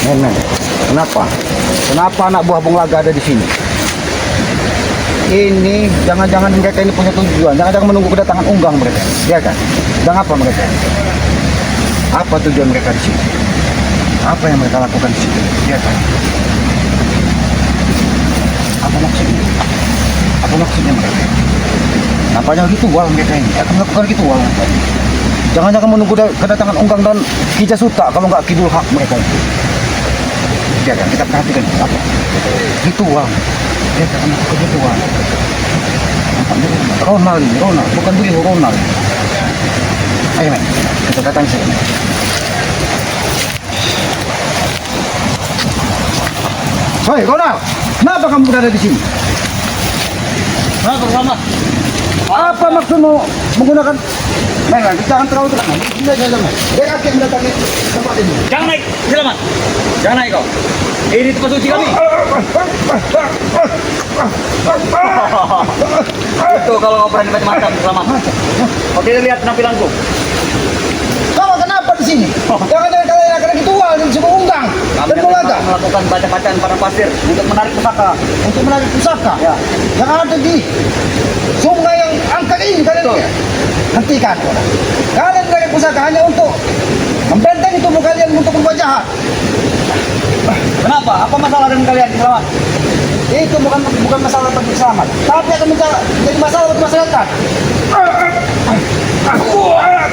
Men. Kenapa? Kenapa anak buah Bung Laga ada di sini? Ini jangan-jangan mereka ini punya tujuan. Jangan-jangan menunggu kedatangan Unggang mereka. Ya kan? Dan apa mereka? Apa tujuan mereka di sini? Apa yang mereka lakukan di sini? Ya kan? Apa maksudnya? Apa maksudnya mereka? Nampaknya ritual mereka ini. Akan melakukan ritual. Jangan-jangan menunggu kedatangan Unggang dan Ki Jasuta kalau nggak Kidul Hak mereka itu. Ya kan? Kita perhatikan apa? Ritual. Ya kan? Melakukan ritual. Ronald, bukan beliau Ronald. Ayo men, kita datang sini. Hei Ronald, kenapa kamu berada di sini? Nah, bersama. Apa maksudmu menggunakan? Men, jangan terlalu terang. Ini aja men. Dia akan mendatangi tempat ini. Jangan naik, selamat. Jangan naik kau. Ini tempat suci kami. Itu kalau kau berani macam-macam, selamat. Kau tidak lihat penampilanku. Kau kenapa di sini? Jangan-jangan kalian akan ritual dan sebuah Unggang Kami dan Bung Laga akan melakukan baca-bacaan padang pasir untuk menarik pusaka. untuk menarik pusaka. Ya. Yang ada di sungai yang angkat ini kalian Betul. lihat. Hentikan. Kalian menarik pusaka hanya untuk membentengi tubuh kalian untuk berbuat jahat. Kenapa? Apa masalah dengan kalian, selamat? Itu bukan masalah bagi selamat, tapi akan menjadi masalah bagi masyarakat.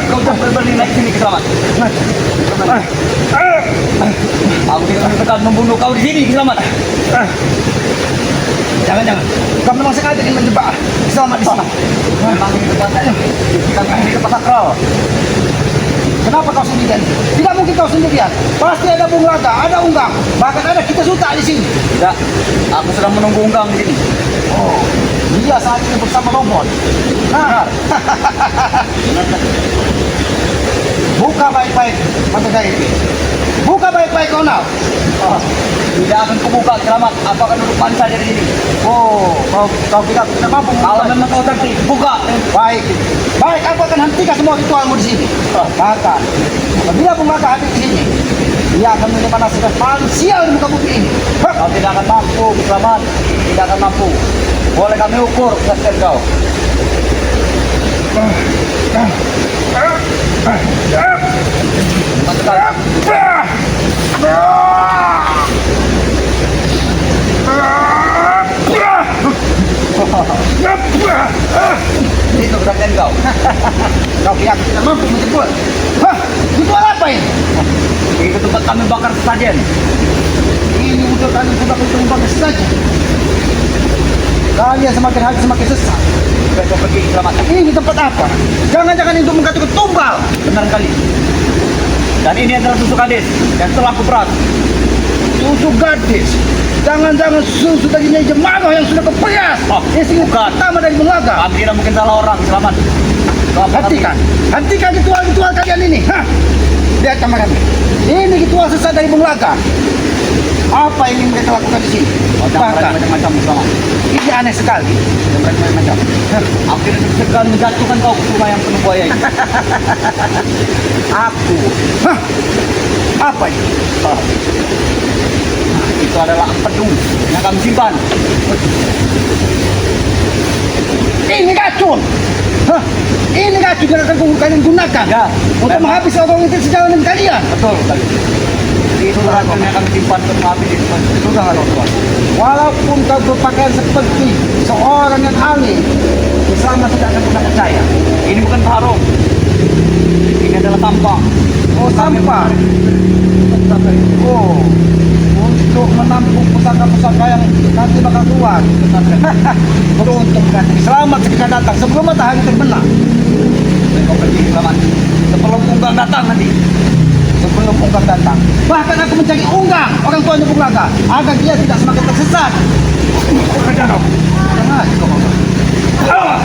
Kau jangan berani naik sini, selamat. Aku tidak akan membunuh kau di sini, selamat. Jangan-jangan kau memang sengaja ingin menjebak selamat di sini. Memang ini tempatnya. Kita ini tempat sakral. Kenapa kau sendirian? Tidak mungkin kau sendirian. Pasti ada Bung Laga, ada Unggang, bahkan ada Ki Jasuta di sini. Tidak, aku sedang menunggu Unggang di sini. Oh, dia saat ini bersama robot. Nah, buka baik-baik mata saya ini. Buka baik-baik kau now. Tidak akan kubuka, selamat. Apa akan duduk manis saja di sini? Oh, kau tidak mampu. Kalau memang kau tertib, buka. Baik, baik. Aku akan hentikan semua ritualmu di sini. Bahkan, apabila Bung Laga hadir di sini, dia akan menerima nasib yang paling sial di muka bumi ini. Kau tidak akan mampu, selamat. Tidak akan mampu. Boleh kami ukur kesaktian kau. Itu kesaktian kau. Kau kira aku tidak mampu menjemput? Hah, ritual apa ini? Itu tempat kami bakar sesajen. Ini untuk kalian sudah bertumbang saja. Kalian semakin hari semakin sesat. Sudah kau pergi, selamat. Ini tempat apa? Jangan-jangan itu menggantung tumbal. Benar kali. Dan ini adalah susu gadis yang telah kuperas. Susu gadis. Jangan-jangan susu dari Nyai Jemano yang sudah keperias. Istri bukan. pertama dari Bung Laga. Kami tidak mungkin salah orang, selamat. Kau apa Hentikan. Hentikan ritual-ritual kalian ini. Hah? Lihat kamar kami. Ini ritual sesat dari Bung Laga. Apa yang ingin mereka lakukan di sini? kau jangan Bahkan, berani macam-macam, selamat. ini aneh sekali. Jangan berani macam-macam. Aku tidak segan menjatuhkan kau ke sungai yang penuh buaya ini. Aku. Hah? Apa ini? Itu adalah empedu yang kami simpan. Ini racun. Hah? Ini racun yang akan kalian gunakan Ya, untuk memang. menghabisi orang itu sejalan dengan kalian. Betul sekali. Itu racun yang kami simpan untuk menghabisi itu sangat Tuhan. Walaupun kau berpakaian seperti seorang yang ahli, Islam tidak akan pernah percaya. Ini bukan sarung. Ini adalah tampang. Oh, sampah. Oh, untuk menampung pusaka-pusaka yang nanti bakal keluar. Beruntung kan. Selamat ketika datang sebelum matahari terbenam. Kau pergi, selamat. Sebelum Unggang datang nanti. Sebelum Unggang datang. Bahkan aku mencari Unggang, orang tuanya Bung Laga, agar dia tidak semakin tersesat. Jangan.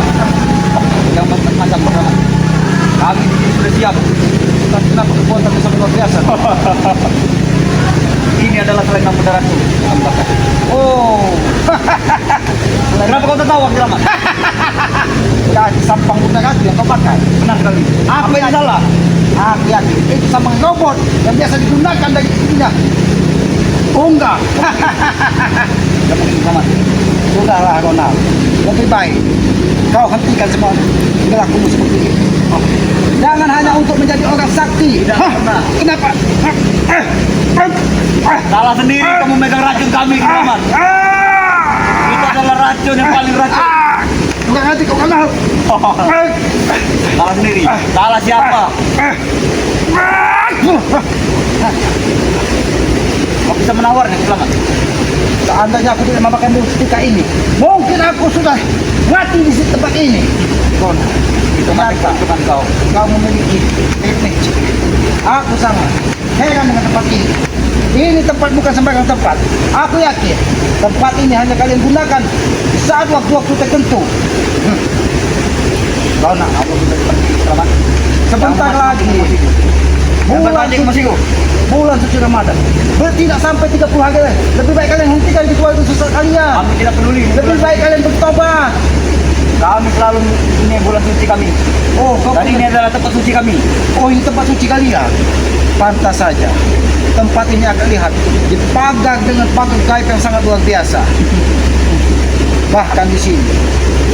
Yang macam-macam selamat. Kami di sini sudah siap. Tapi kenapa kekuatan bisa luar biasa? Ini adalah selendang mudaratku. Oh, Kenapa kau tertawa, selamat? kaki sampang bukan kaki yang kau pakai. Benar sekali. Apa yang salah? Hati-hati, itu sampang robot yang biasa digunakan dari istrinya Enggak. Kamu selamat. Sudahlah Ronald. Lebih baik kau hentikan semua perilakumu seperti ini. Jangan hanya untuk menjadi orang sakti. Tidak pernah. Kenapa? Salah sendiri kamu megang racun kami, Selamat. Itu adalah racun yang paling racun. Enggak ngerti kau kenal. Salah sendiri. Salah siapa? Kau bisa menawarnya, Selamat. Seandainya aku tidak memakai mustika ini, mungkin aku sudah mati di tempat ini. Ronald, Itu mati keuntungan kau. kau memiliki teknik. Aku sangat heran dengan tempat ini. Ini tempat bukan sembarang tempat. Aku yakin tempat ini hanya kalian gunakan di saat waktu-waktu tertentu. Ronald, Kamu bisa pergi, Selamat. sebentar Jangan lagi Jangan bulan berpancing masiku. bulan suci Ramadan. Tidak sampai 30 hari lagi. Lebih baik kalian hentikan ritual itu sesat kalian. Kami tidak peduli. Lebih baik kalian bertobat. Kami selalu ini bulan suci kami. Oh, kau Dan ini adalah tempat suci kami. Oh, ini tempat suci kalian. Pantas saja. Tempat ini akan lihat dipagar dengan pagar gaib yang sangat luar biasa. Bahkan di sini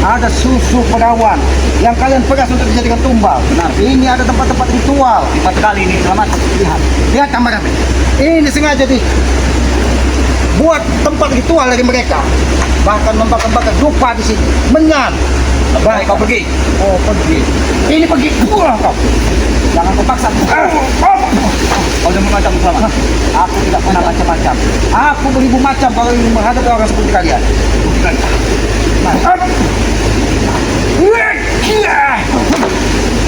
ada susu perawan yang kalian peras untuk dijadikan tumbal. Benar. Ini ada tempat-tempat ritual. 4 kali ini, Selamat. Lihat, lihat kameramen. Ini sengaja buat tempat ritual dari mereka. Bahkan membakar-bakar dupa di sini. Menyan. Baik, kau pergi. Oh, pergi. Ini pergi. Buang kau. Jangan kau paksa. Kau jangan macam Selamat. Aku tidak pernah macam-macam. Aku beribu macam kalau ingin menghadapi orang seperti kalian.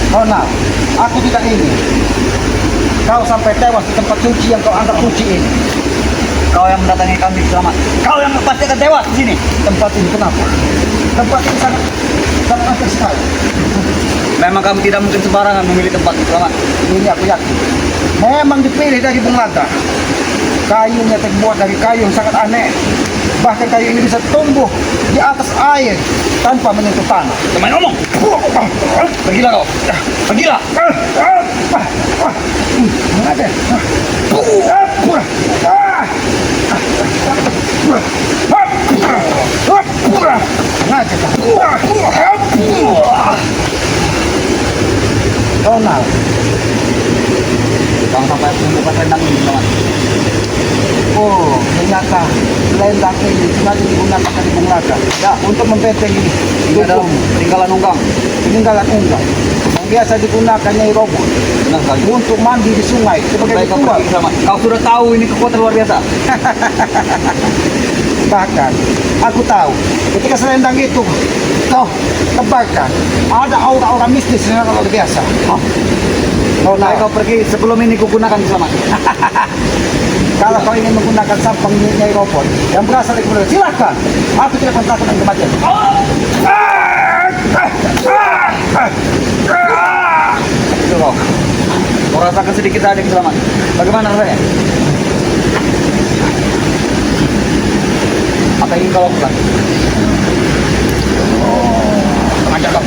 Ronald, aku tidak ingin kau sampai tewas di tempat suci yang kau anggap suci ini. Kau yang mendatangi kami, Selamat. Kau yang pasti akan tewas di sini. Tempat ini kenapa? Tempat ini sangat antik sekali. Memang kami tidak mungkin sembarangan memilih tempat, Selamat. Ini aku yakin. Memang dipilih dari Bung Lada. Kayunya terbuat dari kayu yang sangat aneh. Bahkan kayu ini bisa tumbuh di atas air tanpa menyentuh tanah. Teman ngomong. Pergilah kau. Pergilah. Ada. Ngajak kau. Ronald, Bang sampai menemukan rendang ini, Selamat. oh ternyata selendang ini sengaja digunakan dari Bung Lada. Ya, untuk membentengi Ini adalah dukung peninggalan unggang. peninggalan unggang yang biasa digunakan Nyai Robo Benar sekali. untuk mandi di sungai sebagai Baik, kau ritual. pergi, Selamat. Kau sudah tahu ini kekuatan luar biasa. Bahkan aku tahu ketika selendang itu kau tebarkan ada aura-aura mistis yang luar biasa. Oh. Baik, Ronald, kau pergi sebelum ini kugunakan, Selamat. kalau kau ingin menggunakan sampang Nyai Robot yang berasal dari kemudian, silakan. Aku tidak akan takut dengan kematian. Itu kau. Kau rasakan sedikit saja, Selamat. Bagaimana rasanya? Apa yang ingin kau lakukan? Mengajak kau.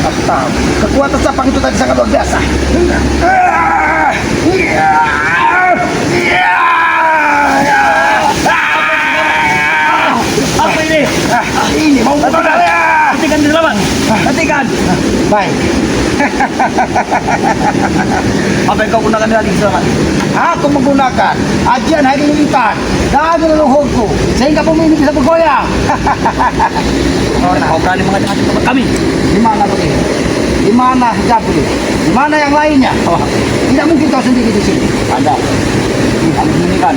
Aku tahu kekuatan sampang itu tadi sangat luar biasa. Apa ini? Ini mau Hentikan! Hentikan, Selamat! Hentikan! baik. Apa yang kau gunakan lagi, Selamat? Aku menggunakan ajian hari lilitan dari leluhurku sehingga bumi ini bisa bergoyang. Kau berani mengacak-acak tempat kami? Di mana begini? Di mana Jabri? Di mana yang lainnya? Oh, Tidak mungkin kau sendiri di sini. ada. Kami sembunyikan.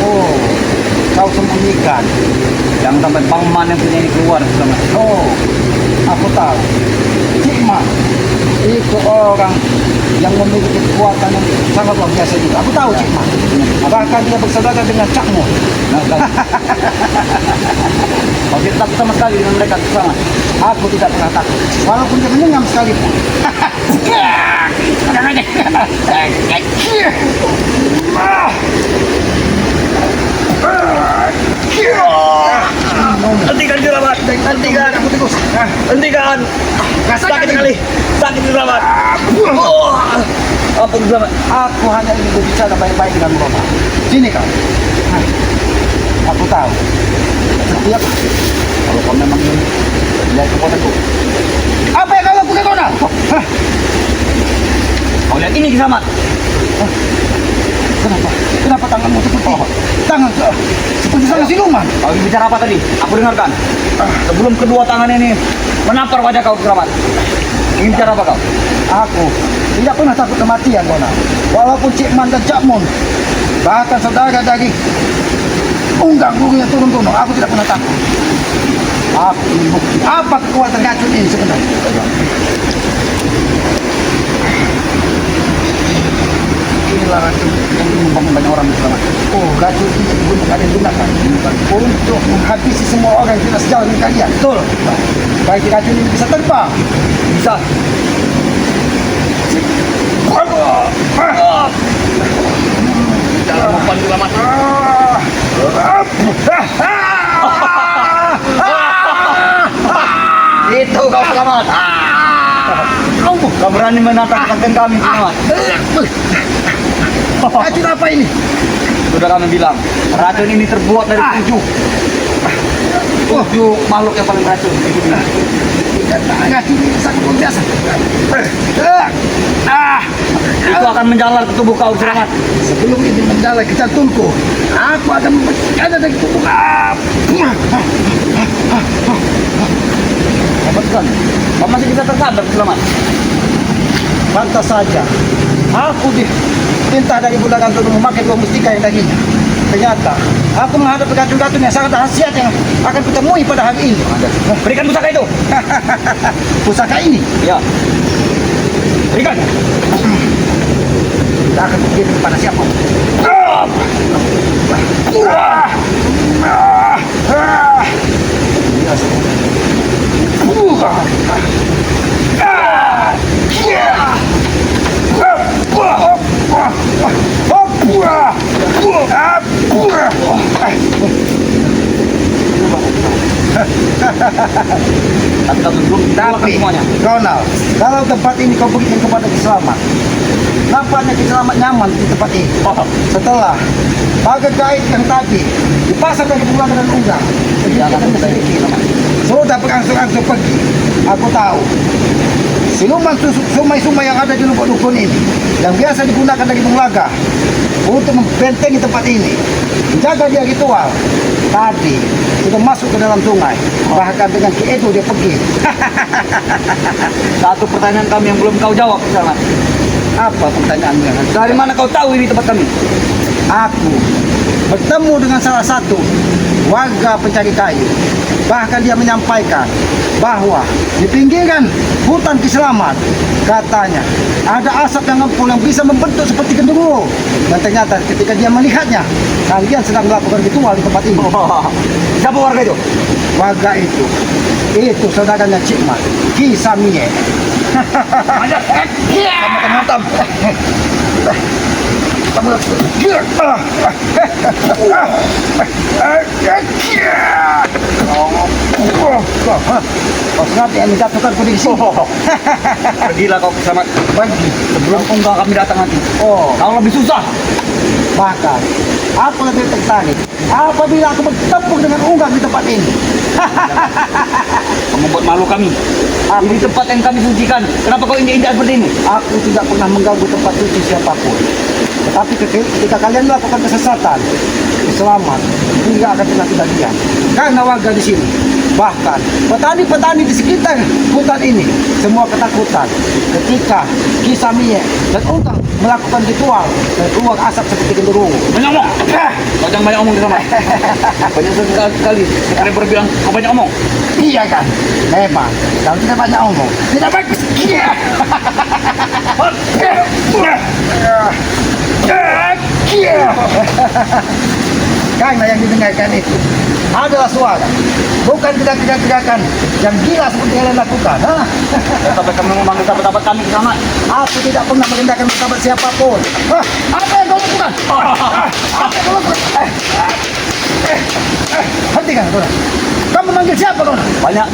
Oh, kau sembunyikan. Jangan sampai Bangman yang punya ini keluar, Selamat. Oh, aku tahu. Cikma itu orang yang memiliki kekuatan yang sangat luar biasa juga. Aku tahu Cikma. Bahkan dia bersaudara dengan Cakmu. Nah, kau tidak takut sama sekali dengan mereka, Selamat. Aku tidak pernah takut. Walaupun dia menyenggam sekalipun. Hentikan, Selamat. Hentikan. Aku terus. Hentikan. Rasakan Sakit ini. sekali. Sakit, Selamat. Oh. Apa Kisamat? Aku hanya ingin berbicara baik-baik dengan Roma. Sini kau. Hah. Aku tahu. Setiap Kalau kau memang ini lihat kekuatanku. apa yang kau lakukan kau nak? Hah. Kau lihat ini Kisamat. Kenapa? Kenapa tanganmu seperti tangan seperti tangan siluman? Kau ingin bicara apa tadi? Aku dengarkan. Sebelum kedua tangan ini menampar wajah kau Kisamat. Ingin bicara apa kau? Aku tidak pernah takut kematian, Bona. Walaupun Cik Man dan Cak Mun, bahkan saudara dari unggang gurunya turun gunung, aku tidak pernah takut. Aku ingin bukti apa kekuatan racun ini sebenarnya. Inilah racun yang membangun banyak orang Kisamat. Oh, racun ini untuk kalian gunakan untuk menghabisi semua orang yang tidak sejalan dengan kalian. Betul. Baik racun ini bisa terbang. Bisa. Jangan mempan Kisamat. Itu kau Kisamat. Kau berani menantangkan kami Kisamat. Racun apa ini? Sudah kami bilang, racun ini terbuat dari tujuh makhluk yang paling racun. Racun ini sangat luar biasa. Itu akan menjalar ke tubuh kau Kisamat. Sebelum ini menjalar ke jantungku, aku akan memberikannya dari tubuh. Hebat sekali. Kau masih bisa tersadar Kisamat. Pantas saja. Aku diperintah dari Bulagan untuk memakai dua mustika yang darinya. Ternyata aku menghadapi racun-racun yang sangat dahsyat yang akan kutemui pada hari ini. Berikan pusaka itu. Pusaka ini Ya. Berikan. tidak akan kukirim kepada siapa. Tapi kau belum keluarkan Tapi, semuanya. Ronald, kalau tempat ini kau berikan kepada Kiselamat, nampaknya Kiselamat nyaman di tempat ini. Setelah pagar gaib yang tadi dipasang dari bulan dan unggang, Jangan sedikit demi sedikit sudah berangsur-angsur pergi. Aku tahu siluman sumai-sumai yang ada di lubuk dukun ini, yang biasa digunakan dari Bunglaga untuk membentengi tempat ini, menjaga dia ritual, tadi sudah masuk ke dalam sungai. Bahkan dengan Ki Edo dia pergi. Satu pertanyaan kami yang belum kau jawab Kisamat. Apa pertanyaanmu yang Dari mana kau tahu ini tempat kami? Aku bertemu dengan salah satu warga pencari kayu. Bahkan dia menyampaikan bahwa di pinggiran hutan Kiselamat, katanya ada asap yang ngepul yang bisa membentuk seperti genderuwo. Dan ternyata ketika dia melihatnya, kalian sedang melakukan ritual di tempat ini. Siapa warga itu? Warga itu saudaranya Cikmat, Ki Samie. Kamu hantam. Kau sengaja menjatuhkanku di sini. Pergilah kau Kisamat. Pergi. Sebelum unggang kami datang nanti. Oh, Kau lebih susah. bahkan aku lebih tertarik apabila aku bertempur dengan unggang di tempat ini. Kamu buat malu kami. Di tempat yang kami sucikan. Kenapa kau injak-injak seperti ini? Aku tidak pernah mengganggu tempat suci siapapun. Tetapi ketika kalian melakukan kesesatan, selamat, tidak akan pernah tidak diam. Karena warga di sini, bahkan petani-petani di sekitar hutan ini, semua ketakutan ketika Ki Samie dan Unggang melakukan ritual dan keluar asap seperti genderuwo. Banyak omong. Kau jangan banyak omong Kisamat. Banyak sekali. Kalian berbilang kau banyak omong. Iya kan? Memang, kalau tidak banyak omong, tidak bagus. Karena yang didengarkan itu adalah suara, bukan gerakan-gerakan yang gila seperti yang kalian lakukan. Sampai kamu memanggil sahabat-sahabat kami Kisamat. Aku tidak pernah merendahkan sahabat siapapun. Apa yang kau lakukan? Apa yang kau lakukan? Hentikan, Dona. Kamu manggil siapa, Dona? Banyak.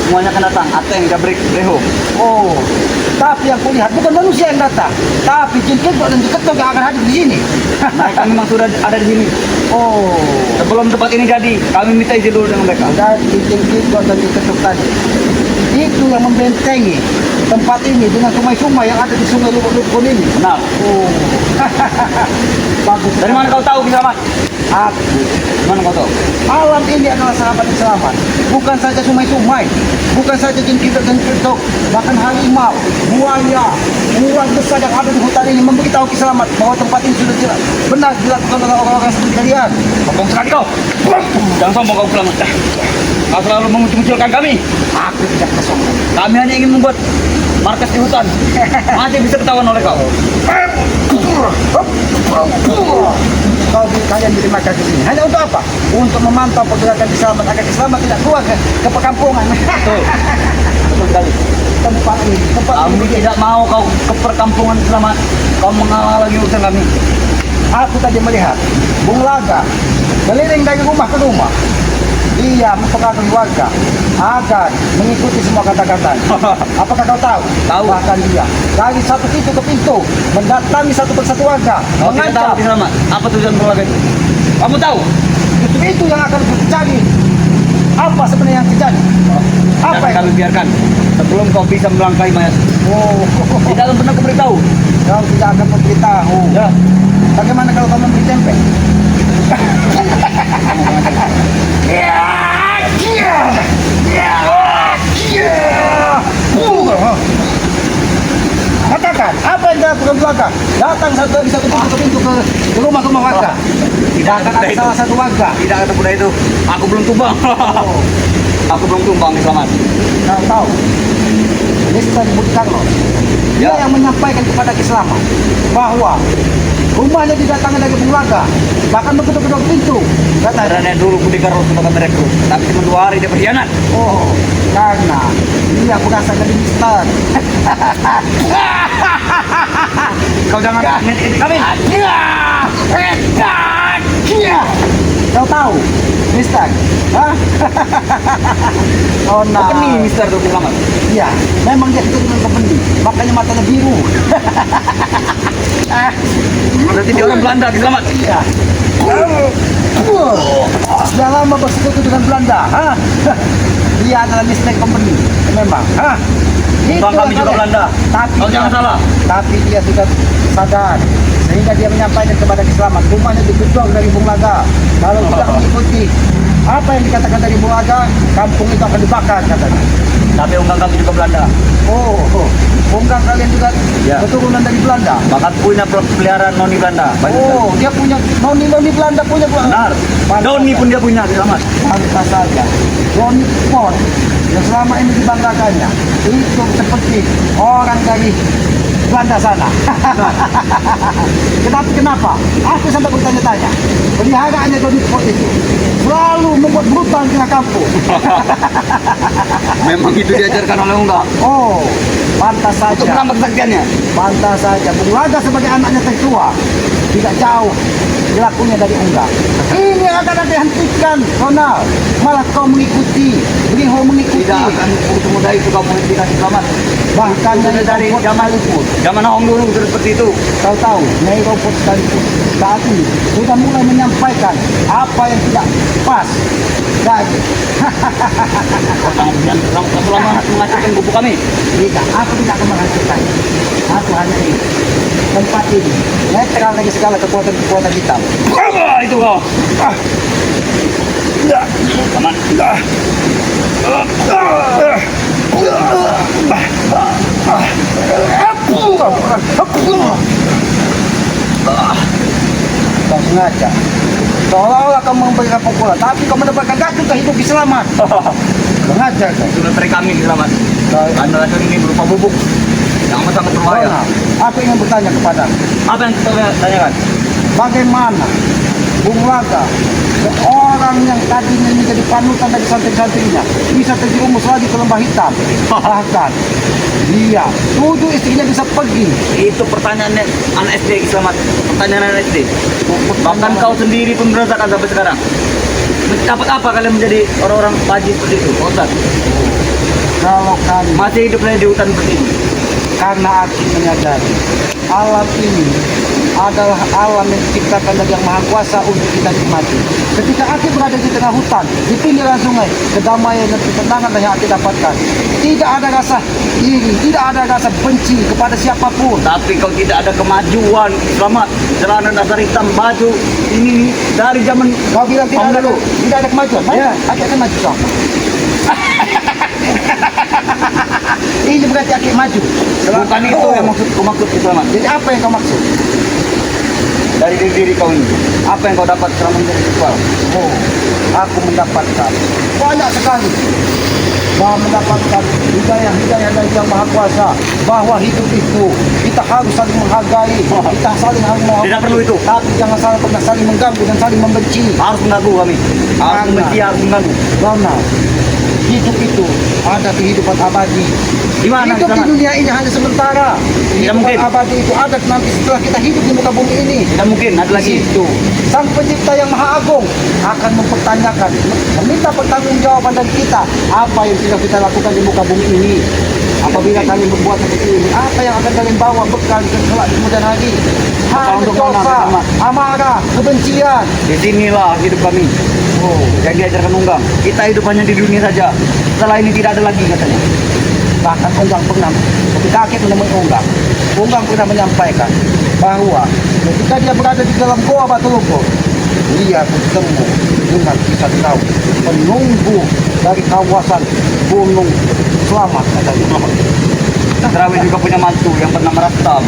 Semuanya akan datang. Ateng, Jabrik, Reho. Oh, Tapi yang kulihat bukan manusia yang datang, tapi jin ketok dan jin ketok yang akan hadir di sini. Mereka memang sudah ada di sini. Oh, Sebelum tempat ini jadi, kami minta izin dulu dengan mereka. jadi jin ketok dan jin ketok tadi itu yang membentengi tempat ini dengan sungai-sungai yang ada di sungai Lubuk ini. Benar. Oh, bagus. Dari mana kau tahu Ki Slamet? Aku, Dari mana kau tahu? alam ini adalah sahabat Ki Slamet. Bukan saja sungai-sungai, bukan saja jin ketok dan ketok, bahkan harimau, buaya, ular besar yang ada di hutan ini memberitahu Ki Slamet bahwa tempat ini sudah jelas benar dilakukan oleh orang-orang seperti kalian. Sombong sekali kau. Jangan sombong kau Slamet. Kau selalu mengucil-ucilkan kami. Aku tidak kesombong. Kami hanya ingin membuat markas di hutan. Masih bisa ketahuan oleh kau. Kalian dimakan di sini hanya untuk apa? Untuk memantau pergerakan Ki Slamet agar Ki Slamet tidak keluar ke perkampungan. Betul. Betul sekali. Tempat Kami ini tidak mau kau ke perkampungan Slamet. Kau menghalangi urusan kami. aku tadi melihat Bung Laga keliling dari rumah ke rumah. Dia mempengaruhi warga agar mengikuti semua kata-kata. Apakah kau tahu? Tahu. Bahkan dia dari satu pintu ke pintu mendatangi satu persatu warga, Kau tidak tahu mengancam. Ki Slamet. Apa tujuan keluarga itu? Kamu tahu? Justru itu yang akan terjadi. Apa sebenarnya yang terjadi? Apa Jangan yang? kami biarkan. Sebelum kau bisa melangkahi mayat. Oh, Tidak akan pernah kau beritahu. kau tidak akan memberitahu. Ya. Bagaimana kalau kau memberi tempe? Katakan, apa yang dilakukan warga? Datang satu dari satu pintu ke pintu ke rumah warga. Tidak akan Bahkan ada ada itu. salah satu warga. Tidak ada mudah itu. Aku belum tumbang. Aku belum tumbang Ki Slamet. Kau tahu, Mr. Budi Carlos, dia Ya. yang menyampaikan kepada Ki Slamet bahwa rumahnya didatangi dari pengusaha, bahkan begitu-begitu pintu. Katanya, Karena dulu Budi Carlos sebagai merekrut, tapi cuma 2 hari dia berkhianat. oh, karena dia berasal dari Mister. Kau jangan ngedit kami. Kau tahu, Mister? Hah? Oh, nah. Apa nih Mister tuh Ki Slamet? Iya, memang dia itu dengan pembeli, makanya matanya biru. Berarti dia orang Belanda Ki Slamet. Iya. Sudah lama bersekutu dengan Belanda. Hah? Dia adalah mistake company. Memang. Hah? Bang kami juga yang Belanda. Tapi Kau jangan salah. Tapi dia sudah sadar. Sehingga dia menyampaikan kepada Ki Slamet, rumahnya digedor dari Bung Laga. Kalau tidak mengikuti apa yang dikatakan dari Bung Laga, kampung itu akan dibakar katanya. Tapi unggang kami juga Belanda. Oh, unggang kalian juga Ya. keturunan dari Belanda. Bahkan punya peliharaan noni Belanda. Banyak sekali. Oh, dia punya noni Belanda punya. Benar. Pantas Doni pun dia punya Ki Slamet. Pantas saja. Doni Port yang selama ini dibanggakannya itu seperti orang dari Belanda sana. Kenapa? Aku sampai bertanya-tanya. Peliharaannya Doni Port itu selalu membuat brutal di tengah kampung. Memang itu diajarkan oleh unggang. Oh, pantas Untuk saja. menambah kesaktiannya. Pantas saja. Bung Laga sebagai anaknya tertua tidak jauh dilakunya dari unggang. Ini akan ada dihentikan, Ronald. Malah kau mengikuti, beliau mengikuti. Tidak akan semudah itu kau menghentikan Ki Slamet. Bahkan Dari zaman zaman Ahong dulu sudah seperti itu. kau tahu, Nyai Rumput sekalipun saat ini sudah mulai menyampaikan apa yang tidak pas. Jadi, Kau selama menghancurkan gubuk kami. tidak, aku tidak akan menghancurkan. Aku hanya ini, tempat ini, netral dari segala kekuatan hitam. Apa itu kau? Teman. Kau sengaja. Seolah-olah kau memberikan pukulan, tapi kau mendapatkan racun ke hidup selamat. Sengaja kau. Sudah dari kami Ki Slamet. Karena racun ini berupa bubuk yang amat sangat berbahaya. Ronald, aku ingin bertanya kepada Apa yang kita tanyakan? bagaimana Bung Laga, seorang yang tadinya menjadi panutan dari santri-santrinya, bisa terjerumus lagi ke lembah hitam. Bahkan dia tujuh istrinya bisa pergi. Itu pertanyaannya anak SD Ki Slamet. Pertanyaan anak SD. Bahkan kau sendiri pun merasakan sampai sekarang. Dapat apa kalian menjadi orang-orang haji seperti itu, Pak Ustaz? Kalau kalian Masih hidup di hutan seperti ini. Karena Aki menyadari alam ini adalah alam yang diciptakan dari Yang Maha Kuasa untuk kita nikmati. Ketika Aki berada di tengah hutan, di pinggiran sungai, kedamaian dan ketenangan yang Aki dapatkan. Tidak ada rasa iri, tidak ada rasa benci kepada siapapun. Tapi kau tidak ada kemajuan. Selamat. Celana dasar hitam, baju ini dari zaman Kau bilang tidak ada, dulu. tidak ada kemajuan. Ya. Aki akan maju sama. Ini berarti Aki maju. Bukan itu yang maksud selamat. Jadi apa yang kau maksud? Dari diri kau ini. Apa yang kau dapat selama menjadi siswa? Oh, aku mendapatkan banyak sekali. Mendapatkan hidayah dari Yang Maha Kuasa bahwa hidup itu kita harus saling menghargai, kita saling harus menghargai. Tidak perlu itu. Tapi jangan pernah saling mengganggu dan saling membenci. Harus mengganggu kami. Harus membenci, harus mengganggu. Karena hidup itu ada kehidupan abadi. Di mana Hidup di di sana? dunia ini hanya sementara. Kehidupan mungkin. abadi itu ada nanti setelah kita hidup di muka bumi ini. Tidak mungkin ada lagi. Itu Sang Pencipta yang Maha Agung akan mempertanyakan, meminta pertanggungjawaban dari kita apa yang sudah kita lakukan di muka bumi ini. Apabila kalian berbuat seperti ini, apa yang akan kalian bawa bekal di kelak di kemudian hari? Hanya untuk dosa, mana, amarah, kebencian. Di sinilah hidup kami. Oh, Yang diajarkan Unggang. Kita hidup hanya di dunia saja. Setelah ini tidak ada lagi katanya. bahkan Unggang pernah, ketika Aki menemui Unggang pernah menyampaikan bahwa ketika dia berada di dalam goa Batu Lumpur, dia bertemu dengan kisah tahu penunggu dari kawasan Gunung Selamat katanya. Terawih juga punya mantu yang pernah merastam.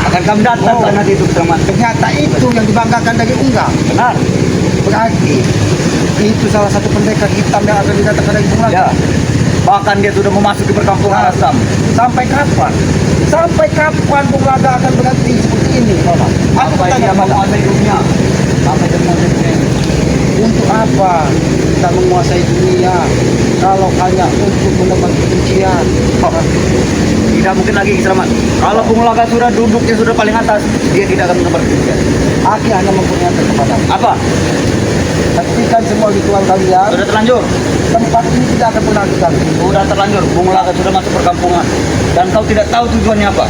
Akan kami datang Oh. karena itu teman. Ternyata itu yang dibanggakan dari Unggang. Benar. Berarti itu salah satu pendekar hitam yang akan didatangkan dari Bung Laga. Ya. Bahkan dia sudah memasuki perkampungan Rastam. Sampai kapan? Sampai kapan Bung Laga akan berhenti seperti ini, Mama? Aku Apa bertanya dia kepada menguasai dunia? Sampai dia menguasai dunia ini. untuk apa kita menguasai dunia kalau hanya untuk mendapat kebencian? Tidak mungkin lagi selamat. Kalau Bung Laga sudah duduknya sudah paling atas, dia tidak akan mendapat kebencian. Aki hanya memperingatkan kepada Apa? hentikan semua ritual kalian. Sudah terlanjur. Tempat ini tidak akan pernah diganggu. Sudah terlanjur. Bung Laga sudah masuk perkampungan. Dan kau tidak tahu tujuannya apa.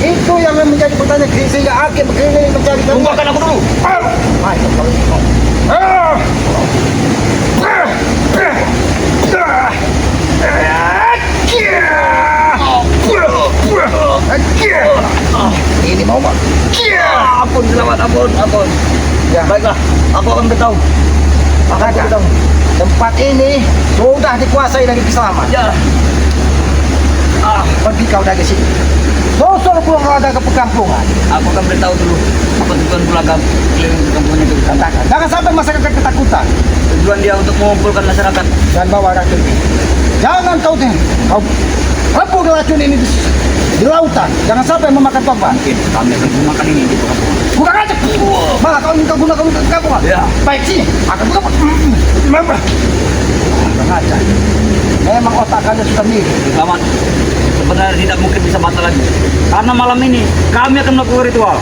Itu yang menjadi pertanyaan sehingga Aki berkeliling mencari Tunggukan aku dulu. Ayo, ini mau Pak? Ampun, selamat, ampun. Ya. Baiklah, aku akan beritahu. Akan Maka beritahu. tempat ini sudah dikuasai dari Kiselamat. Ya. Pergi kau dari sini. Sosok pulang Laga ke perkampungan. Aku akan beritahu dulu apa tujuan Bung Laga keliling perkampungan itu. Katakan, jangan sampai masyarakat ketakutan Tujuan dia untuk mengumpulkan masyarakat. dan bawa racun ini. Jangan kau rebut racun ini di lautan. Jangan sampai memakan korban. Mungkin kami akan gunakan ini di perkampungan. Kurang aja. Malah kau minta gunakan untuk perkampungan. Ya. Baik sini, akan buka. Kurang aja. Memang otak kalian sudah mirip. Selamat. Sebenarnya tidak mungkin bisa batal lagi. Karena malam ini kami akan melakukan ritual.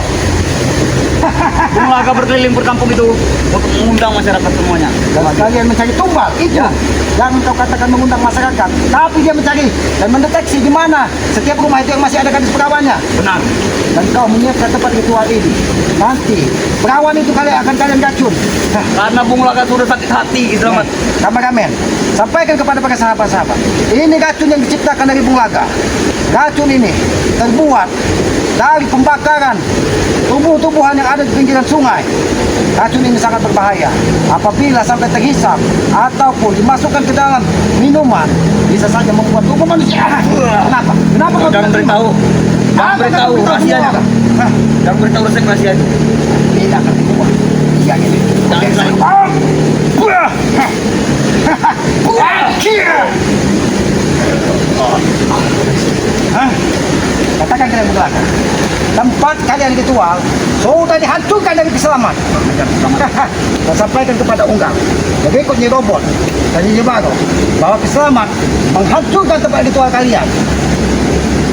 Bung Laga berkeliling perkampung itu untuk mengundang masyarakat semuanya. Dan kalian mencari tumbal itu. Ya. Jangan kau katakan mengundang masyarakat, tapi dia mencari dan mendeteksi di mana setiap rumah itu yang masih ada gadis perawannya. Benar. Dan kau menyiapkan tempat ritual ini. Nanti perawan itu kalian racun. Nah, Karena Bung Laga sudah sakit hati, selamat. kameramen, sampaikan kepada para sahabat-sahabat. Ini racun yang diciptakan dari Bung Laga. Racun ini terbuat dari pembakaran tumbuh-tumbuhan yang ada di pinggiran sungai. Racun ini sangat berbahaya. Apabila sampai terhisap ataupun dimasukkan ke dalam minuman, bisa saja membuat tubuh manusia. Kenapa? Kenapa kau Jangan beritahu. Jangan beritahu rahasianya. Hah? Jangan beritahu resep rahasia itu. Tidak akan dibuat. Iya, ini. Jangan beritahu. Hah? Katakan kalian belakang. Tempat kalian ritual sudah dihancurkan dari Kiselamat. Dan sampaikan kepada Unggang berikut Nyi Robot dan Nyi Bago bahwa Kiselamat menghancurkan tempat ritual kalian.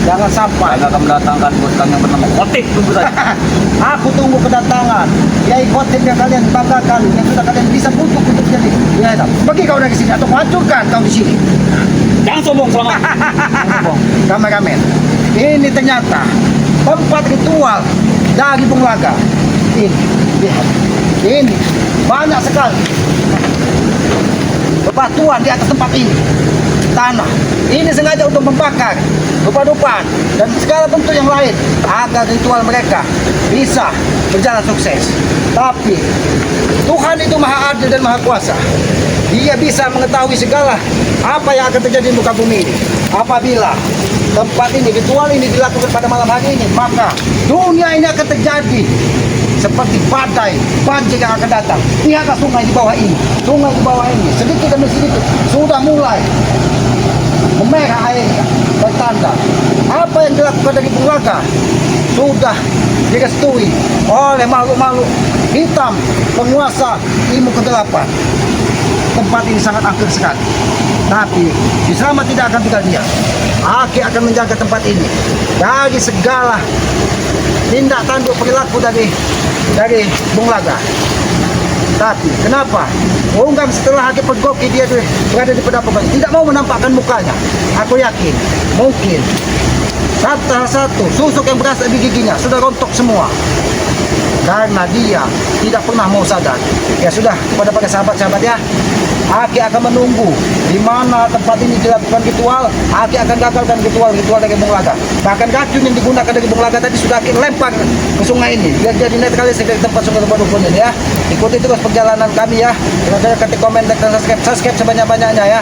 Jangan sampai. Saya akan mendatangkan bos kami yang bernama Khotib, tunggu saja. Aku tunggu kedatangan Kiai Khotib yang kalian banggakan, yang sudah kalian bisa butuh untuk jadi. Ya, pergi kau dari sini atau hancurkan kau di sini. Jangan sombong, selamat. Jangan sombong. Kameramen, Ini ternyata tempat ritual dari Bunglaga. Ini, lihat. Ini banyak sekali bebatuan di atas tempat ini. Tanah ini sengaja untuk membakar dupa-dupa dan segala bentuk yang lain agar ritual mereka bisa berjalan sukses. Tapi Tuhan itu maha adil dan maha kuasa. Dia bisa mengetahui segala apa yang akan terjadi di muka bumi ini. Apabila tempat ini, ritual ini dilakukan pada malam hari ini, maka dunia ini akan terjadi seperti badai, banjir yang akan datang. Lihatlah sungai di bawah ini, sungai di bawah ini, sedikit demi sedikit sudah mulai memerah airnya, bertanda apa yang dilakukan dari Bunglaga sudah direstui oleh makhluk-makhluk hitam penguasa ilmu kegelapan. Tempat ini sangat angker sekali, tapi Kisama tidak akan tinggal diam. Aki akan menjaga tempat ini dari segala tindak tanduk perilaku dari Bunglaga. Tapi kenapa Unggang setelah Aki pergoki dia berada di Padepokan tidak mau menampakkan mukanya? Aku yakin mungkin satu susuk yang berasal di giginya sudah rontok semua karena dia tidak pernah mau sadar. Ya sudah, kepada para sahabat-sahabat ya, Aki akan menunggu di mana tempat ini dilakukan ritual. Aki akan gagalkan ritual dari Bunglaga. Bahkan racun yang digunakan dari Bunglaga tadi sudah Aki lempar ke sungai ini biar jadi netralisir dari tempat sungai Dukun ini ya. Ikuti terus perjalanan kami ya. Dengan cara ketik komen dan subscribe sebanyak-banyaknya ya.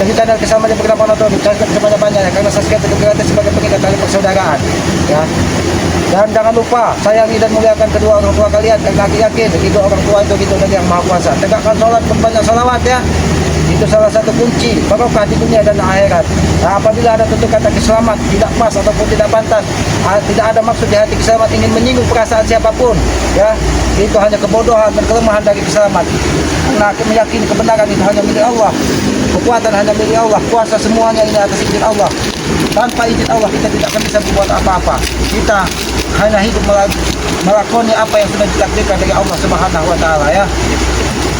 Dari channel Kisama yang berkenaan nonton, subscribe sebanyak-banyaknya karena subscribe itu gratis sebagai pengikat tali persaudaraan ya. Dan jangan lupa sayangi dan muliakan kedua orang tua kalian karena Aki yakin itu orang tua itu gitu dari yang maha kuasa. Tegakkan sholat, berbanyak salawat ya. Itu salah satu kunci barokah di dunia dan akhirat. Nah, apabila ada tutur kata keselamat tidak pas ataupun tidak pantas, tidak ada maksud di hati keselamat ingin menyinggung perasaan siapapun ya, itu hanya kebodohan dan kelemahan dari keselamat. Nah, kita meyakini kebenaran itu hanya milik Allah, kekuatan hanya milik Allah, kuasa semuanya ini atas izin Allah. Tanpa izin Allah kita tidak akan bisa berbuat apa-apa. Kita hanya hidup melakoni apa yang sudah ditakdirkan dari Allah Subhanahu wa taala ya.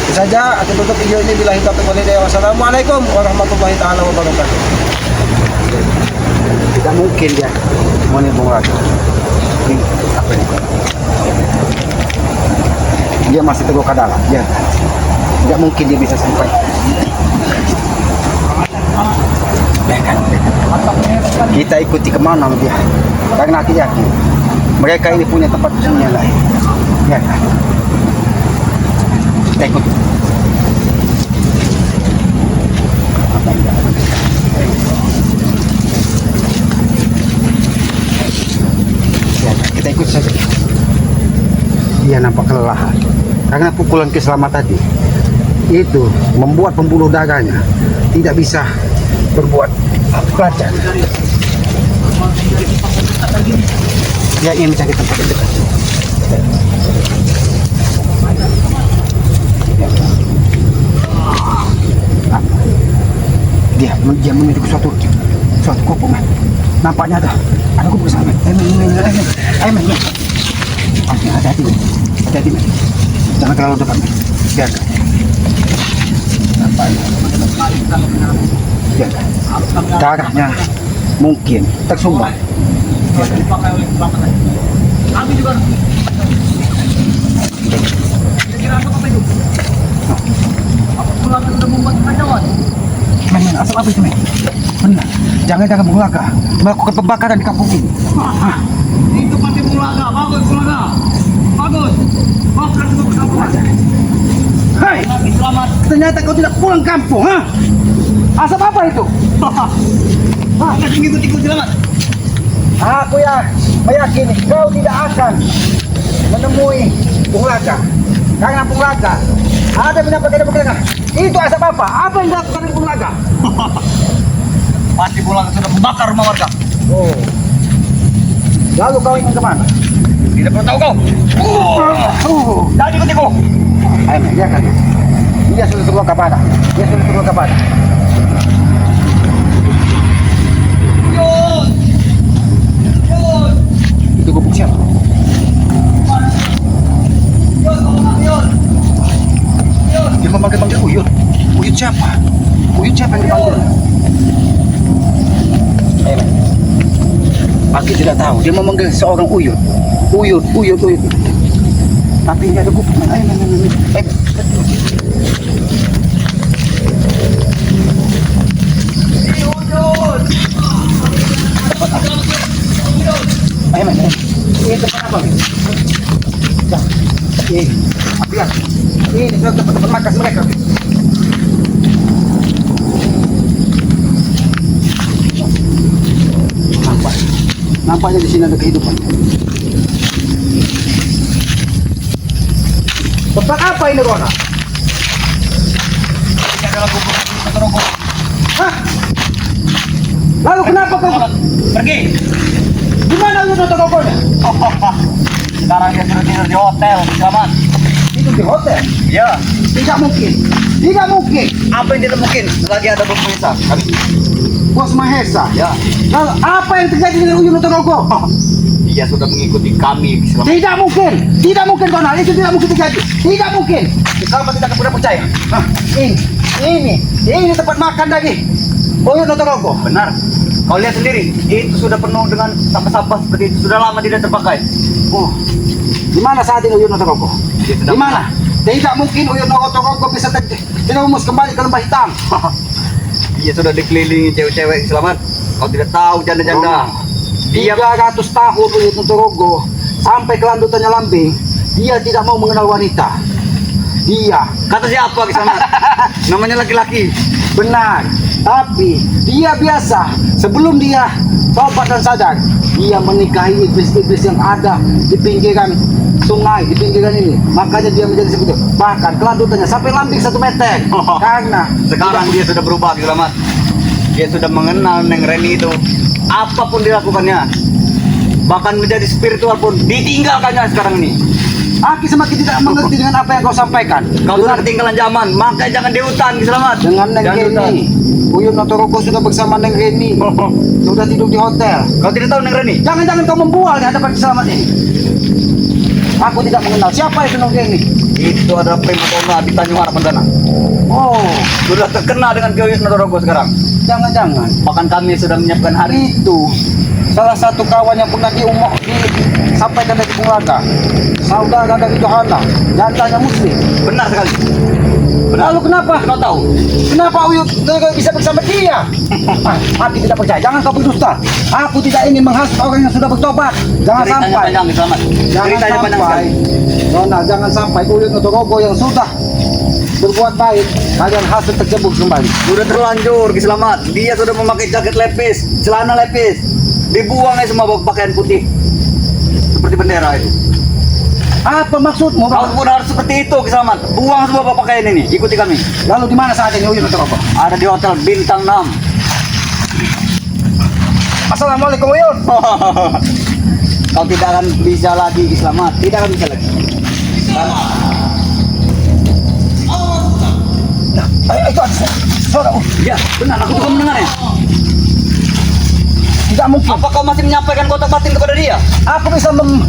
Itu saja aku tutup video ini. Billahi taufiq wal hidayah. Wassalamualaikum warahmatullahi taala wabarakatuh. Tidak mungkin dia mau nimbung lagi. Ini apa ini? Dia masih teguh ke dalam. Ya. Tidak mungkin dia bisa sampai. Kita ikuti kemana dia, karena aku yakin mereka ini punya tempat persembunyian lain ya kan? Kita ikuti ya, kita ikut saja. Dia nampak kelelahan karena pukulan Kisama tadi itu membuat pembuluh darahnya tidak bisa berbuat pelacak. Dia ingin mencari tempat yang dekat. Dia menuju ke suatu kopungan. Nampaknya ada kubur sana. Ayo, ya. Hati-hati. Jangan terlalu dekat. Biarkan. Darahnya mungkin tersumbat. Kami juga kira apa itu? Apa Bunglaga sudah membuat kacauan? Men, asal apa itu, men? Benar, jangan Bunglaga melakukan pembakaran di kampung ini. Itu pasti Bunglaga, bagus Bunglaga, bagus. Bakar semua perkampungan. Hei, Selamat. ternyata kau tidak pulang kampung, ha? Asap apa itu? Kasih ikut selamat. Aku ya meyakini kau tidak akan menemui Bunglaga karena Bunglaga ada mendapatkan Bunglaga. Itu asap apa? Apa yang dilakukan dengan Bunglaga? Pasti Bunglaga sudah membakar rumah warga. Oh. Lalu kau ingin kemana? Tidak perlu tahu kau. Jangan ikut-ikut. Ayo, ya kan? Dia sudah turun ke badan. Itu gubuk siapa? Dia memanggil Uyut. Uyut siapa? Uyut siapa yang dipanggil? Ayo, Aki tidak tahu. Dia memanggil seorang Uyut. Uyut. Tapi ini ada gubuk. Ayo, men. Ini tempat apa, men? Dah. Lihat. Ini tempat makan mereka. Nampaknya di sini ada kehidupan. Tempat apa ini, Rona? Ini adalah gubuk. Hah? Lalu kenapa kau Pergi. di mana Uyut Notorogonya? Sekarang dia sudah tidur di hotel, selamat. Itu di hotel. Ya. Tidak mungkin. Tidak mungkin. Apa yang tidak mungkin? Selagi ada Bos Mahesa. Bos Mahesa. Ya. Lalu apa yang terjadi dengan Uyut Notorogo? Dia sudah mengikuti kami selama. Tidak mungkin. Tidak mungkin, Kona. Itu tidak mungkin terjadi. Tidak mungkin. Selama tidak akan pernah percaya. Nah, ini tempat makan lagi. Uyut Notorogo. Benar. Kau lihat sendiri, itu sudah penuh dengan sampah-sampah seperti itu. Sudah lama tidak terpakai. Oh, di mana saat ini Uyut Notorogo? Dia sedang Di mana? Tidak mungkin Uyut Notorogo bisa terumus kembali ke lembah hitam. Dia sudah dikelilingi cewek-cewek selamat. Kau tidak tahu janda-janda. Dia 300 tahun Uyut Notorogo sampai kelanjutannya lambing, dia tidak mau mengenal wanita. Dia kata siapa selamat? Namanya laki-laki. benar, tapi dia biasa sebelum dia tobat dan sadar, dia menikahi iblis-iblis yang ada di pinggiran sungai, di pinggiran ini. Makanya dia menjadi seperti itu. Bahkan kelanjutannya sampai lambing 1 meter. Karena Sekarang dia sudah berubah selamat. Dia sudah mengenal Neng Reni itu. Apapun dilakukannya, bahkan menjadi spiritual pun ditinggalkannya sekarang ini. Aki semakin tidak mengerti dengan apa yang kau sampaikan. Kau sudah ketinggalan zaman, makanya jangan di hutan selamat. Dengan Neng Jangan di hutan. Reni, Uyut Notorogo sudah bersama Neng Reni. Sudah tidur di hotel. Kau tidak tahu Neng Reni? Jangan-jangan kau membual di hadapan Selamat ini. Aku tidak mengenal siapa itu Neng Reni. Itu adalah primadona di Tanjung Harapan sana. Oh, Sudah terkenal dengan Uyut Notorogo sekarang. jangan-jangan Bahkan kami sudah menyiapkan hari. itu salah satu kawan yang pernah disampaikan dari Bulaga, saudara dari Johanna, jandanya Muslim. Benar sekali. Benar. Lalu kenapa? Kau tahu? Kenapa Uyut bisa bersama dia? Aku tidak percaya. Jangan kau berdusta. Aku tidak ingin menghasut orang yang sudah bertobat. Jangan Ceritanya sampai. panjang selamat. Jangan Ceritanya panjang sampai. sekali. Nona, jangan sampai Uyut Notorogo yang sudah berbuat baik kalian hasut tercebur kembali. Sudah terlanjur selamat. Dia sudah memakai jaket lepis, celana lepis. Dibuangnya semua pakaian putih. Seperti bendera itu. Apa maksudmu? Kau pun harus seperti itu selamat. Buang semua pakaian ini. Ikuti kami. Lalu di mana saat ini Uyut Notorogo? Ada di hotel bintang 6. Assalamualaikum Uyut. Kau tidak akan bisa lagi selamat. Tidak akan bisa lagi. Nah, itu ada suara. Ya, benar. Aku juga mendengarnya. Tidak mungkin. Apa kau masih menyampaikan kotak batin kepada dia? Aku bisa mendapat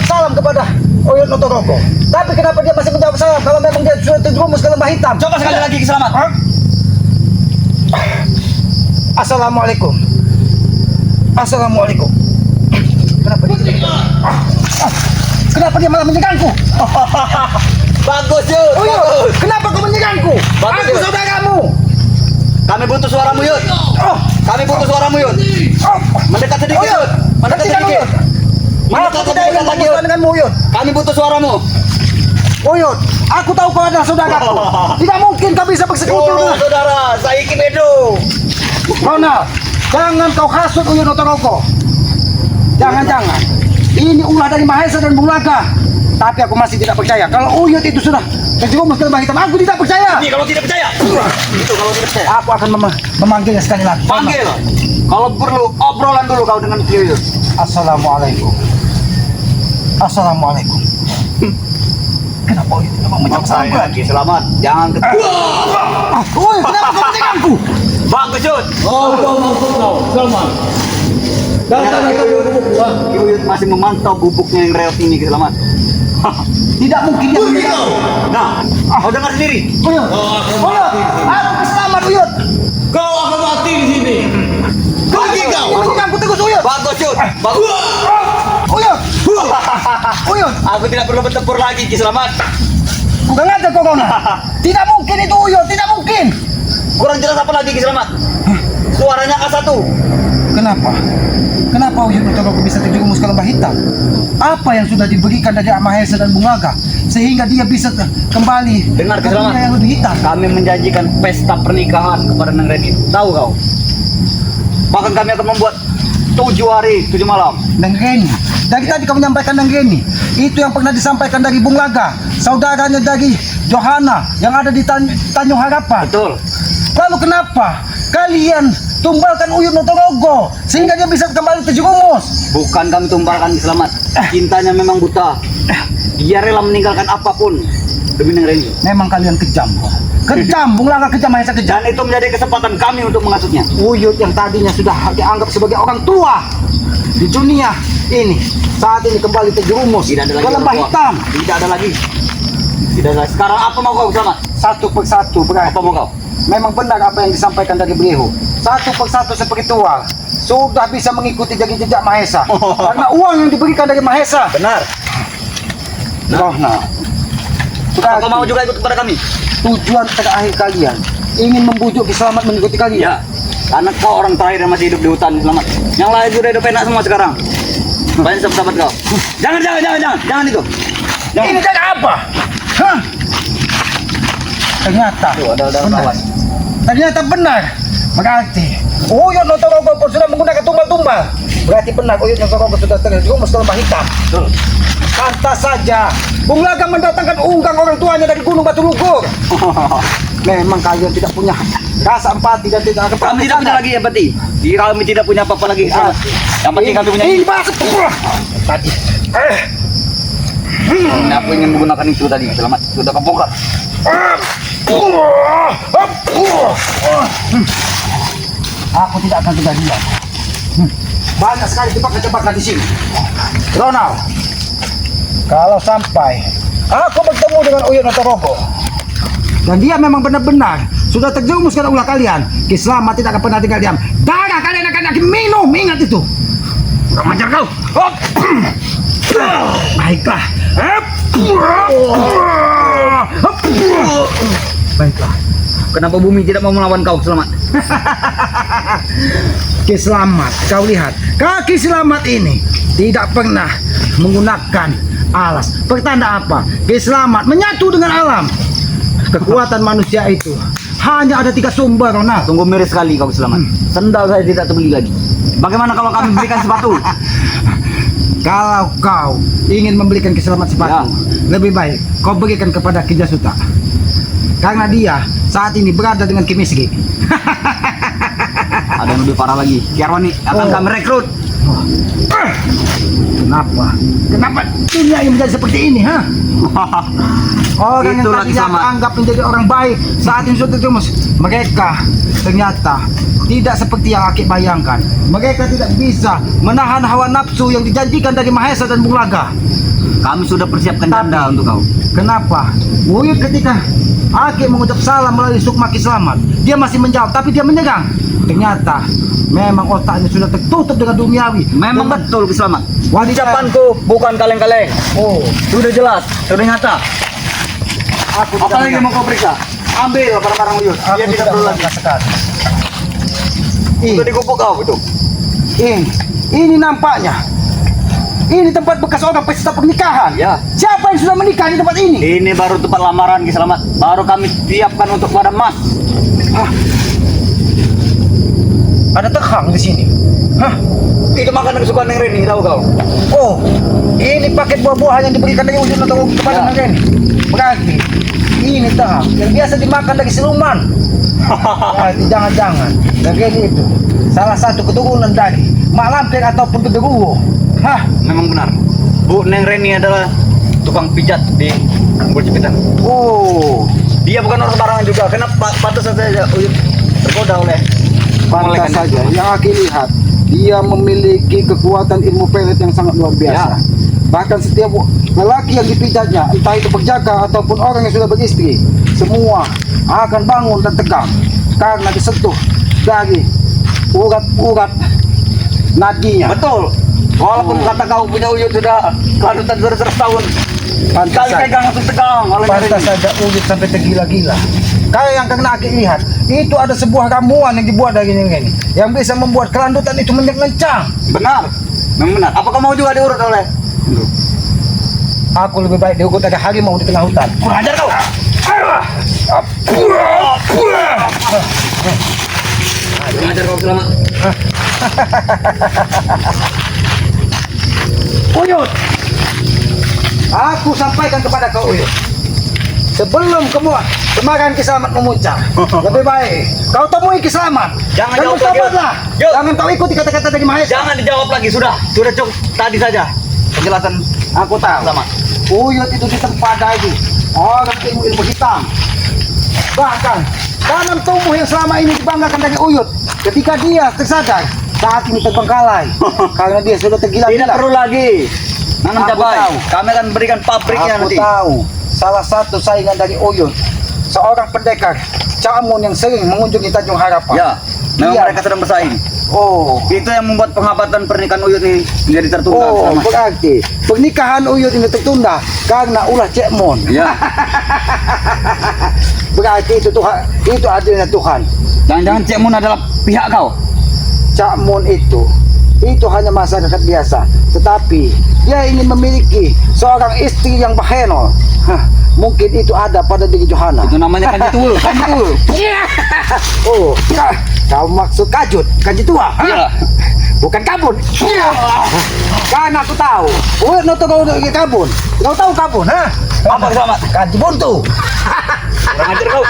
salam kepada Uyut Notorogo. Tapi kenapa dia masih menjawab salam kalau memang dia sudah terjerumus ke lembah hitam? Coba sekali lagi selamat. Hah? Assalamualaikum. Assalamualaikum. Kenapa dia? Kenapa dia malah menyegangku? Bagus, Yud. Uyut, kenapa kau menyegangku? Bagus, Aku Yud. saudaramu. Kami butuh suaramu, Yud. Oh, Kami butuh suaramu, Yud. oh. Mendekat sedikit, Yud. Mendekat Tidak, sedikit. Uyut. Aku Mendekat tidak ingin lagi, bermusuhan Yud. denganmu, Uyut. Kami butuh suaramu. Uyut, aku tahu kau adalah saudaraku. Tidak mungkin kau bisa bersekutu Dulu, dengan saudara. Saiki Bedo. Ronald, jangan kau hasut Uyut Notorogo. Jangan-jangan. Ini ulah dari Mahesa dan Bulaga. Tapi aku masih tidak percaya. Kalau Uyut itu sudah terjerumus ke lembah hitam, aku tidak percaya. Ini kalau tidak percaya. Itu kalau tidak percaya. Aku akan memanggilnya sekali lagi. Panggil. Kalau perlu, obrolan dulu kau dengan dia, Yud. Assalamualaikum. Assalamualaikum. Kenapa Uyut memang menjawab salam Saya lagi selamat. Jangan Uyut, kenapa kau menyegangku? Bagus, Yud. Salman. Datang ke gubuk gua. Yud masih memantau gubuknya yang reot ini, selamat. Tidak mungkin dia menyegangku. Nah, kau dengar sendiri. Uyut, Uyut, aku selamat Uyut. Kau akan mati di sini. Pergi kau. Uyut, Uyun! Uyun! Aku tidak perlu bertempur lagi, Ki Selamat. Bukan ngajar kau na. Tidak mungkin itu Uyun, tidak mungkin. Kurang jelas apa lagi, Ki Selamat? Suaranya A1. Kenapa? Kenapa Uyun Utorogo bisa terjerumus ke lembah hitam? Apa yang sudah diberikan dari Mahesa dan Bungaga sehingga dia bisa kembali Dengar, ke Ki Selamat. dunia yang lebih hitam? Kami menjanjikan pesta pernikahan kepada Neng Reni. Tahu kau? Bahkan kami akan membuat 7 hari 7 malam. Neng Reni. Dari tadi kau menyampaikan Neng Reni. Itu yang pernah disampaikan dari Bung Laga, saudaranya dari Johanna yang ada di Tanjung Harapan. Betul. Lalu kenapa kalian tumbalkan Uyun Utorogo sehingga dia bisa kembali terjerumus? Bukan kami tumbalkan, Ki Selamat. Cintanya memang buta. Dia rela meninggalkan apapun demi Neng Reni. Memang kalian kejam. Kejam, Bung Laga kejam, Mahesa kejam. Dan itu menjadi kesempatan kami untuk mengasutnya. Uyut yang tadinya sudah dianggap sebagai orang tua di dunia ini saat ini kembali terjerumus Tidak ada ke lagi lembah orang tua. hitam. Tidak ada lagi. Tidak ada. Sekarang apa mau kau, Selamat? Satu persatu berarti. Apa mau kau? Memang benar apa yang disampaikan dari beliau. Satu persatu spiritual sudah bisa mengikuti jejak Mahesa karena uang yang diberikan dari Mahesa. Benar. Nah, Apa kau mau juga ikut kepada kami? tujuan terakhir kalian ingin membujuk Ki Selamat mengikuti kalian. Ya. Karena kau orang terakhir yang masih hidup di hutan, Ki Selamat. Yang lain sudah hidup enak semua sekarang. Banyak sahabat kau. Jangan itu. Jangan. Ini cara apa? Hah? Ternyata Tuh, ada benar. kawan. Ternyata benar. Berarti Uyun Utorogo pun sudah menggunakan tumbal-tumbal. Berarti benar Uyun Utorogo sudah terjerumus ke lembah hitam. Betul. Pantas saja Bung Laga mendatangkan unggang orang tuanya dari Gunung Batu Lugur. Memang kalian tidak punya rasa empati dan tidak akan Kami tidak punya lagi empati. Jadi kami tidak punya apa-apa lagi, Ki Selamat. Yang penting kami punya ini bahasa tadi. Aku ingin menggunakan itu tadi, Ki Selamat. Sudah kebongkar. Aku tidak akan tinggal diam. Banyak sekali jebakan-jebakan di sini. Ronald, kalau sampai aku bertemu dengan Uyun Utorogo dan dia memang benar-benar sudah terjerumus ke ulah kalian, Ki Selamat tidak akan pernah tinggal diam. Darah kalian akan minum, ingat itu. Kurang ajar kau. Hop. Baiklah. Baiklah. Kenapa bumi tidak mau melawan kau, Ki Selamat? Ki Selamat, kau lihat kaki Selamat ini tidak pernah menggunakan alas. Pertanda apa? Ki Selamat menyatu dengan alam. Kekuatan manusia itu hanya ada 3 sumber, Ronald. Tunggu miris sekali kau, Ki Selamat. Sendal saya tidak terbeli lagi. Bagaimana kalau kami berikan sepatu? Kalau kau ingin membelikan Ki Selamat sepatu, lebih baik kau berikan kepada Ki Jasuta. Karena dia saat ini berada dengan Ki Misri. Ada yang lebih parah lagi. Ki Arwani akan kami rekrut. Kenapa? Kenapa dunia ini menjadi seperti ini, ha? Orang yang Itulah Ki tadinya Selamat. anggap menjadi orang baik saat ini sudah terjerumus. Mereka ternyata tidak seperti yang Aki bayangkan. Mereka tidak bisa menahan hawa nafsu yang dijanjikan dari Mahesa dan Bung Laga. Kami sudah persiapkan tanda untuk kau. Kenapa? Uyut ketika Aki mengucap salam melalui Sukma Ki Selamat, dia masih menjawab, tapi dia menyerang. Ternyata memang otaknya sudah tertutup dengan duniawi. Memang betul, Ki Selamat. Wanita- Ucapanku bukan kaleng-kaleng. Oh, Sudah jelas, sudah nyata. aku tidak Apalagi menyangka. mau kau periksa? Ambil barang-barang Uyut. Aku Dia tidak perlu lagi. menyangka sekali. Sudah digubuk kau itu. Ini nampaknya. Ini tempat bekas orang pesta pernikahan. Ya. Siapa yang sudah menikah di tempat ini? Ini baru tempat lamaran, Ki Selamat. Baru kami siapkan untuk pada Mas. Hah? Ada tekhang di sini. Hah? Itu makanan kesukaan Neng Reni, tahu kau? Oh, ini paket buah-buahan yang diberikan dari Ujung atau kepada Ya. Neng Reni. Berarti ini tekhang yang biasa dimakan dari siluman. Berarti jangan-jangan Neng Reni itu salah satu keturunan dari Mak Lampir ataupun Genderuwo. Hah? Memang benar. Bu Neng Reni adalah tukang pijat di Umbul Cipitan. Oh, Dia bukan orang sembarangan juga. Kenapa pantas saja Uyut tergoda oleh pantas Molekan. saja. Yang Aki lihat, dia memiliki kekuatan ilmu pelet yang sangat luar biasa. Ya. Bahkan setiap lelaki yang dipijatnya, entah itu penjaga ataupun orang yang sudah beristri, semua akan bangun dan tegang karena disentuh dari urat-urat nadinya. Betul. Walaupun kata kau punya Uyut sudah kehadutan 100 tahun. Pantas Kali saja. pegang langsung tegang. Malah Pantas nyari. saja Uyut sampai tergila-gila. Kayak yang kena Aki lihat, itu ada sebuah ramuan yang dibuat dari ini, yang bisa membuat kelandutan itu menyencang. Benar. Memang benar. Apakah mau juga diurut oleh? Aku lebih baik diurut ada harimau di tengah hutan. Kurang ajar kau. Kurang ajar kau selama. Uyut, aku sampaikan kepada kau Uyut, sebelum kemarahan Kiselamat memuncak, lebih baik kau temui Kiselamat. Jangan dan jawab lagi, bertobatlah. Yud. Jangan kau ikuti kata-kata dari Mahesa. Jangan dijawab lagi, sudah cukup tadi saja penjelasan Aku tahu. sama. Uyut itu ditempa dari orang ilmu hitam. Bahkan dalam tubuh yang selama ini dibanggakan dari Uyut, ketika dia tersadar, saat ini terbengkalai karena dia sudah Tidak tergila-gila. perlu lagi nanam Aku cabai. tahu. Kami akan berikan pabriknya Aku nanti. tahu salah satu saingan dari Uyut, seorang pendekar Camun yang sering mengunjungi Tanjung Harapan. Ya, memang Iya. mereka sedang bersaing. Oh, Itu yang membuat penghabatan pernikahan Uyut ini menjadi tertunda. oh, Selamat. berarti pernikahan Uyut ini tertunda karena ulah Cekmon. Ya, Berarti itu Tuhan, itu adilnya Tuhan. jangan-jangan Cik Mun adalah pihak kau. Cak Mun itu hanya masyarakat biasa, tetapi dia ingin memiliki seorang istri yang bahenol. Hah, mungkin itu ada pada diri Johanna. Itu namanya kanjitul. Kanjitul. Oh, kau maksud kajut, kanji tua? Hah? Iya. Bukan kabun. Karena aku tahu. Oh, noto kau kabun. Kau tahu kabun, ha? Apa Selamat? Kanji buntu. Kurang ajar kau.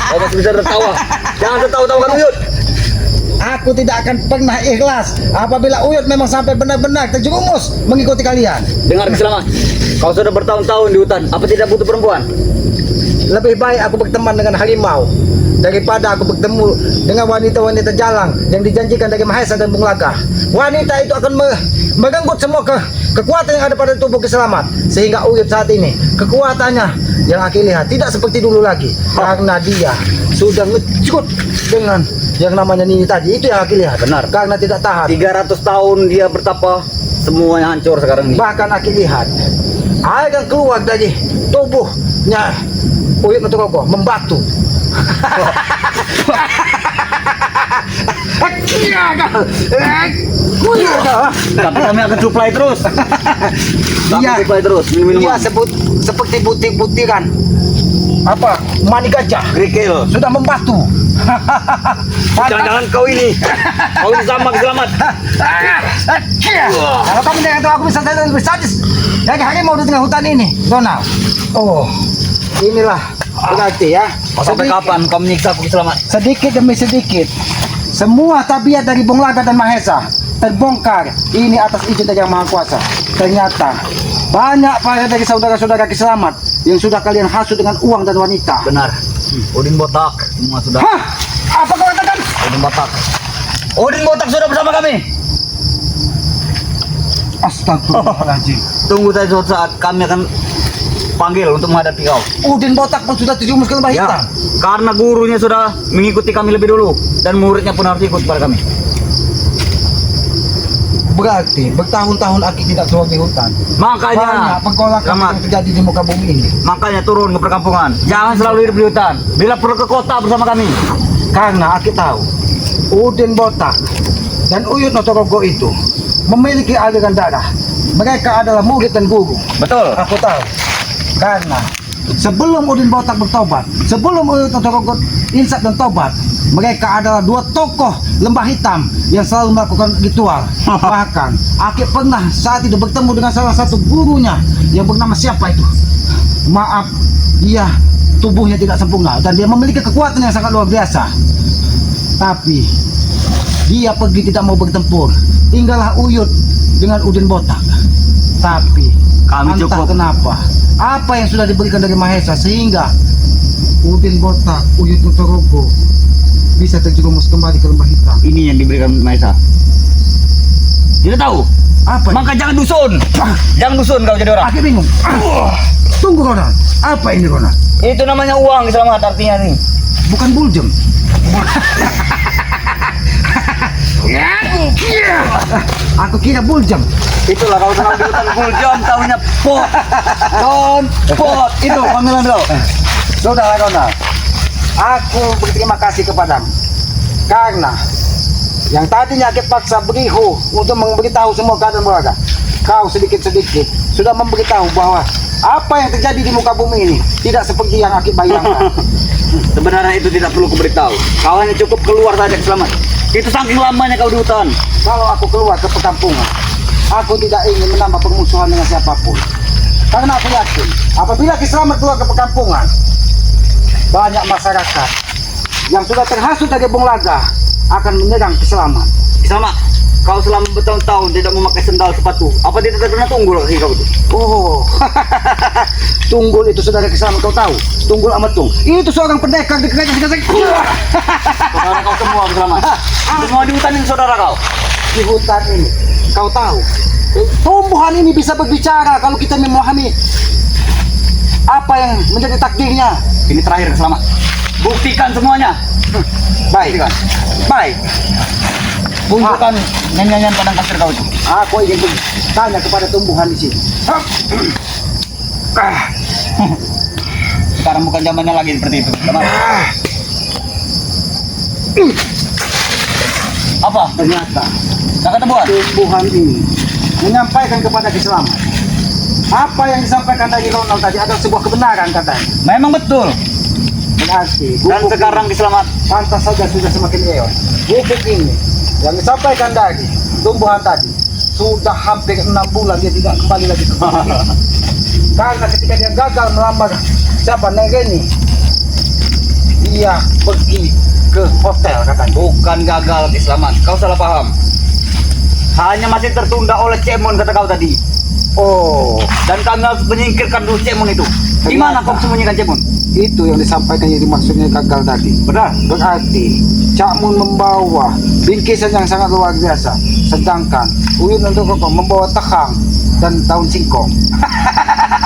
Kau masih bisa tertawa. Jangan tertawa-tawa kan Uyut. Aku tidak akan pernah ikhlas apabila Uyut memang sampai benar-benar terjerumus mengikuti kalian. Dengar Selamat. Kau sudah bertahun-tahun di hutan. Apa tidak butuh perempuan? Lebih baik aku berteman dengan harimau daripada aku bertemu dengan wanita-wanita jalang yang dijanjikan dari Mahesa dan Bung Laga. Wanita itu akan merenggut semua kekuatan yang ada pada tubuh Kiselamat, sehingga Uyut saat ini kekuatannya yang aku lihat tidak seperti dulu lagi karena dia sudah ngecut dengan yang namanya Nini tadi. Itu yang aku lihat. Benar. Karena tidak tahan. 300 tahun dia bertapa, semuanya hancur sekarang ini. Bahkan aku lihat air yang keluar dari tubuhnya Uyut Nuturogo membatu. Tapi kami akan supply terus. Kami Iya. supply terus Dia minuman. seperti butir-butiran apa mani gajah Kerikil. sudah membatu. Jangan-jangan kau ini sama Selamat. Kalau kamu dengan itu aku bisa saya lebih sadis dari harimau di tengah hutan ini, Donald. Oh, inilah berarti ya. Sampai kapan kau menyiksa aku Selamat? Sedikit demi sedikit semua tabiat dari Bung Laga dan Mahesa terbongkar ini atas izin dari Yang Maha Kuasa. Ternyata banyak para dari saudara-saudara Kiselamat yang sudah kalian hasut dengan uang dan wanita. Benar. Udin botak semua sudah. Hah? Apa kau katakan? Udin botak. Udin botak sudah bersama kami. Astagfirullahaladzim. Tunggu saja suatu saat kami akan panggil untuk menghadapi kau. Udin botak pun sudah terjumus ke lembah Ya, hitam. karena gurunya sudah mengikuti kami lebih dulu dan muridnya pun harus ikut pada kami. Berarti bertahun-tahun Aki tidak keluar di hutan. Makanya, Banyak penggolakan Selamat. yang terjadi di muka bumi ini. Makanya turun ke perkampungan. Jangan selalu hidup di hutan. Bila perlu ke kota bersama kami. Karena Aki tahu Udin botak dan Uyut Notorogo itu memiliki aliran darah. Mereka adalah murid dan guru. Betul. Aku tahu. Karena sebelum Udin botak bertobat, sebelum Uyut Notorogo insaf dan tobat, mereka adalah dua tokoh lembah hitam yang selalu melakukan ritual. Bahkan Aki pernah saat itu bertemu dengan salah satu gurunya yang bernama siapa itu? Maaf, dia tubuhnya tidak sempurna dan dia memiliki kekuatan yang sangat luar biasa. Tapi dia pergi tidak mau bertempur. Tinggallah Uyut dengan Udin botak. Tapi Kami entah cukup. kenapa apa yang sudah diberikan dari Mahesa sehingga Udin botak, Uyut Notorogo bisa terjerumus kembali ke lembah hitam. Ini yang diberikan Maesa. Tidak tahu. Apa? Maka jangan dusun. Jangan dusun kau jadi orang. Aku bingung. Tunggu Ronald. Apa ini Ronald? Itu namanya uang Selamat artinya nih. Bukan buljem. Aku kira buljam. Itulah kau senang bilang buljam, tahunya pot. Don, pot. Itu panggilan kau. Sudahlah kawan. Aku berterima kasih kepadamu. Karena yang tadinya aku paksa berihu untuk memberitahu semua keadaan berlaga, kau sedikit-sedikit sudah memberitahu bahwa apa yang terjadi di muka bumi ini tidak seperti yang aku bayangkan. Sebenarnya itu tidak perlu kuberitahu. Kau hanya cukup keluar saja selamat. Itu saking lamanya kau di hutan. Kalau aku keluar ke perkampungan, aku tidak ingin menambah permusuhan dengan siapapun. Karena aku yakin, apabila Ki Slamet keluar ke perkampungan, banyak masyarakat yang sudah terhasut dari Bung Laga akan menyerang Ki Slamet. Sama, kau selama bertahun-tahun tidak memakai sendal sepatu. Apa tidak terkena tunggul lagi kau itu? Oh, Tunggul itu saudara Ki Slamet, kau tahu? Tunggul Ametung itu seorang pendekar di kerajaan Sigasek. Saudara kau semua bersama. Semua di hutan ini saudara kau. Di hutan ini, kau tahu, tumbuhan ini bisa berbicara kalau kita memahami apa yang menjadi takdirnya. Ini terakhir selamat. Buktikan semuanya. Baik, baik. Tunjukkan nyanyian padang pasir kau itu. Aku ingin bertanya kepada tumbuhan di sini. Sekarang bukan zamannya lagi seperti itu. Selamat. Apa? Ternyata Kata buat. tumbuhan ini menyampaikan kepada Ki Slamet apa yang disampaikan dari Ronald tadi adalah sebuah kebenaran katanya. Memang betul. Berarti Dan gubuk sekarang diselamat. ini pantas saja sudah semakin eon. Gubuk ini yang disampaikan dari tumbuhan tadi sudah hampir 6 bulan dia tidak kembali lagi ke gubuk ini. Karena ketika dia gagal melamar siapa Negeni, dia pergi ke hotel katanya. Bukan gagal diselamat. Kau salah paham. Hanya masih tertunda oleh Cemon kata kau tadi. Oh, Dan kami harus menyingkirkan dulu Cemon itu. Di mana kau sembunyikan Cemon? itu yang disampaikan jadi maksudnya gagal tadi. Benar. Berarti Cak Mun membawa bingkisan yang sangat luar biasa, sedangkan Uyun untuk membawa tekang dan daun singkong.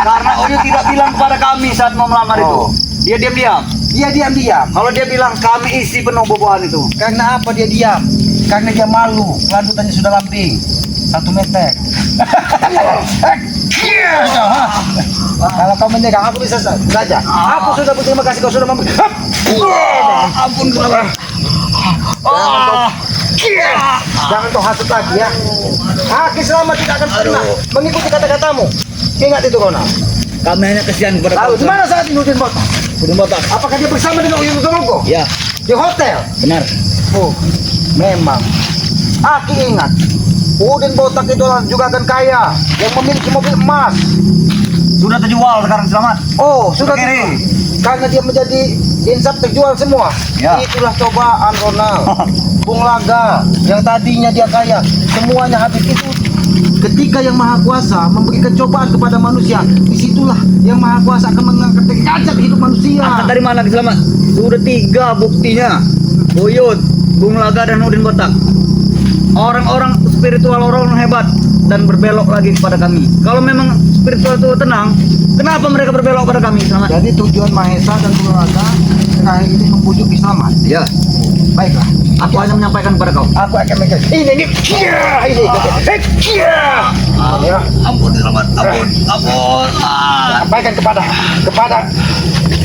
Karena Oyo tidak bilang kepada kami saat mau melamar Oh. itu. Dia diam-diam. Dia diam-diam. Kalau dia bilang kami isi penuh buah-buahan itu. Karena apa dia diam? Karena dia malu. Landutannya sudah lambing 1 meter. Kalau kau menyerang, aku bisa saja. Aku sudah berterima kasih kau sudah memberi. Ampun kenapa? Jangan kau hasut lagi ya. Ki Slamet tidak akan pernah mengikuti kata-katamu. Ingat itu Rona. Kami hanya kesian kepada Lalu di mana saat ini Udin Botak? Udin Botak. Apakah dia bersama dengan Uyun Utonogo? Ya, Di hotel? benar. Oh, memang. Aki ingat, Udin Botak itu juga akan kaya, yang memiliki mobil emas. Sudah terjual sekarang selamat. Oh, sudah Terkirim. karena dia menjadi insap terjual semua. Ya. Itulah cobaan Ronald. Bung Laga yang tadinya dia kaya, semuanya habis itu. Ketika yang Maha Kuasa memberikan cobaan kepada manusia, disitulah yang Maha Kuasa akan mengangkat derajat hidup manusia. Angkat dari mana selamat? Sudah 3 buktinya. Uyut, Bung Laga dan Udin Botak. Orang-orang spiritual, orang hebat dan berbelok lagi kepada kami. Kalau memang spiritual itu tenang, kenapa mereka berbelok pada kami? Selamat. Jadi tujuan Mahesa dan Bung Laga terakhir ini membujuk Ki Slamet. Ya, Baiklah. aku hanya menyampaikan kepada kau. Aku akan mikir. Ini. Ya. Ampun selamat, ampun. Sampaikan kepada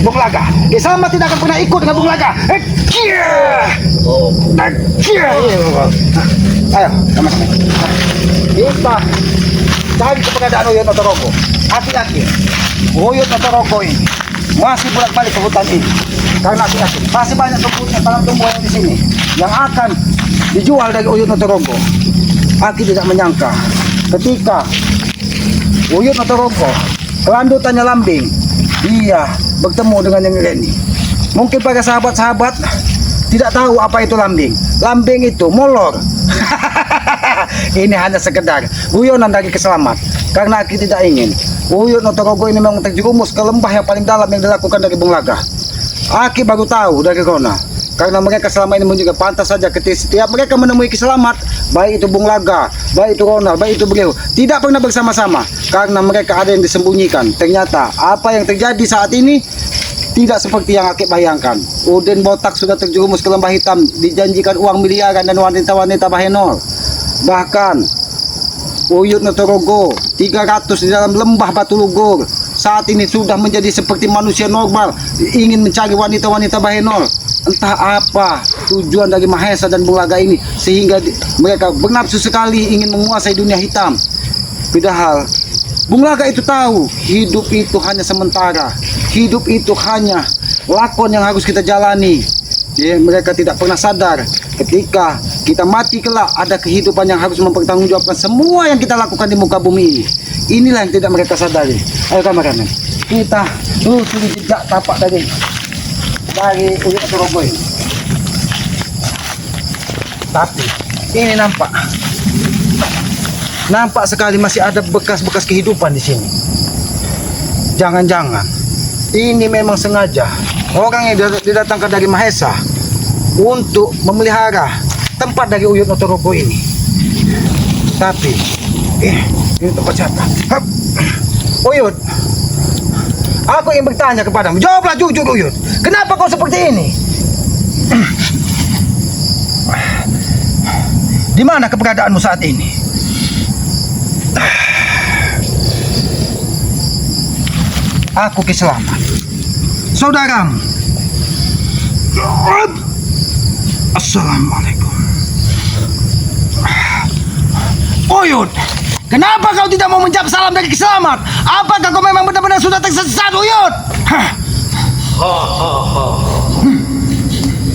Bung Laga. Ki Slamet tidak akan pernah ikut dengan Bung Laga. Ayo, sama-sama. Kita cari keberadaan Uyun Otorogo. Hati-hati. Uyun Otorogo ini masih bolak-balik ke hutan ini. Karena aku yakin masih banyak tumbuhan di sini yang akan dijual dari Uyun Otorogo. Aku tidak menyangka ketika Uyun Otorogo kelandutannya lambing, dia bertemu dengan yang Reni. Mungkin para sahabat-sahabat tidak tahu apa itu lambing. Lambing itu molor. Ini hanya sekedar guyonan dari Ki Slamet. Karena aku tidak ingin Uyun Otorogo ini memang terjerumus ke lembah yang paling dalam yang dilakukan dari Bung Laga. Aki baru tahu dari Rona. Karena mereka selama ini juga pantas saja ketika setiap mereka menemui Ki Slamet, baik itu Bung Laga, baik itu Ronald, baik itu beliau, tidak pernah bersama-sama karena mereka ada yang disembunyikan. Ternyata apa yang terjadi saat ini Tidak seperti yang Akik bayangkan. Udin Botak sudah terjerumus ke lembah hitam, dijanjikan uang miliaran dan wanita-wanita Bahenol. Bahkan Uyut Notorogo 300 di dalam lembah Batu Lugur saat ini sudah menjadi seperti manusia normal, ingin mencari wanita-wanita Bahenol. Entah apa tujuan dari Mahesa dan Bulaga ini sehingga mereka bernafsu sekali ingin menguasai dunia hitam. Padahal Bulaga itu tahu hidup itu hanya sementara, hidup itu hanya lakon yang harus kita jalani. Ya, mereka tidak pernah sadar ketika kita mati kelak ada kehidupan yang harus mempertanggungjawabkan semua yang kita lakukan di muka bumi ini. Inilah yang tidak mereka sadari. Ayo kameramen, kita telusuri jejak tapak dari Uyut Notorogo ini. Tapi ini nampak sekali masih ada bekas-bekas kehidupan di sini. Jangan-jangan ini memang sengaja orang yang didatangkan dari Mahesa untuk memelihara tempat dari Uyut Notorogo ini. Tapi ini tempat siapa? Hup. Uyut, aku ingin bertanya kepadamu. Jawablah jujur Uyut, kenapa kau seperti ini? Di mana keberadaanmu saat ini? Aku Ki Selamat, saudaramu. Assalamualaikum. Uyut, kenapa kau tidak mau menjawab salam dari Ki Selamat? Apakah kau memang benar-benar sudah tersesat, Uyut?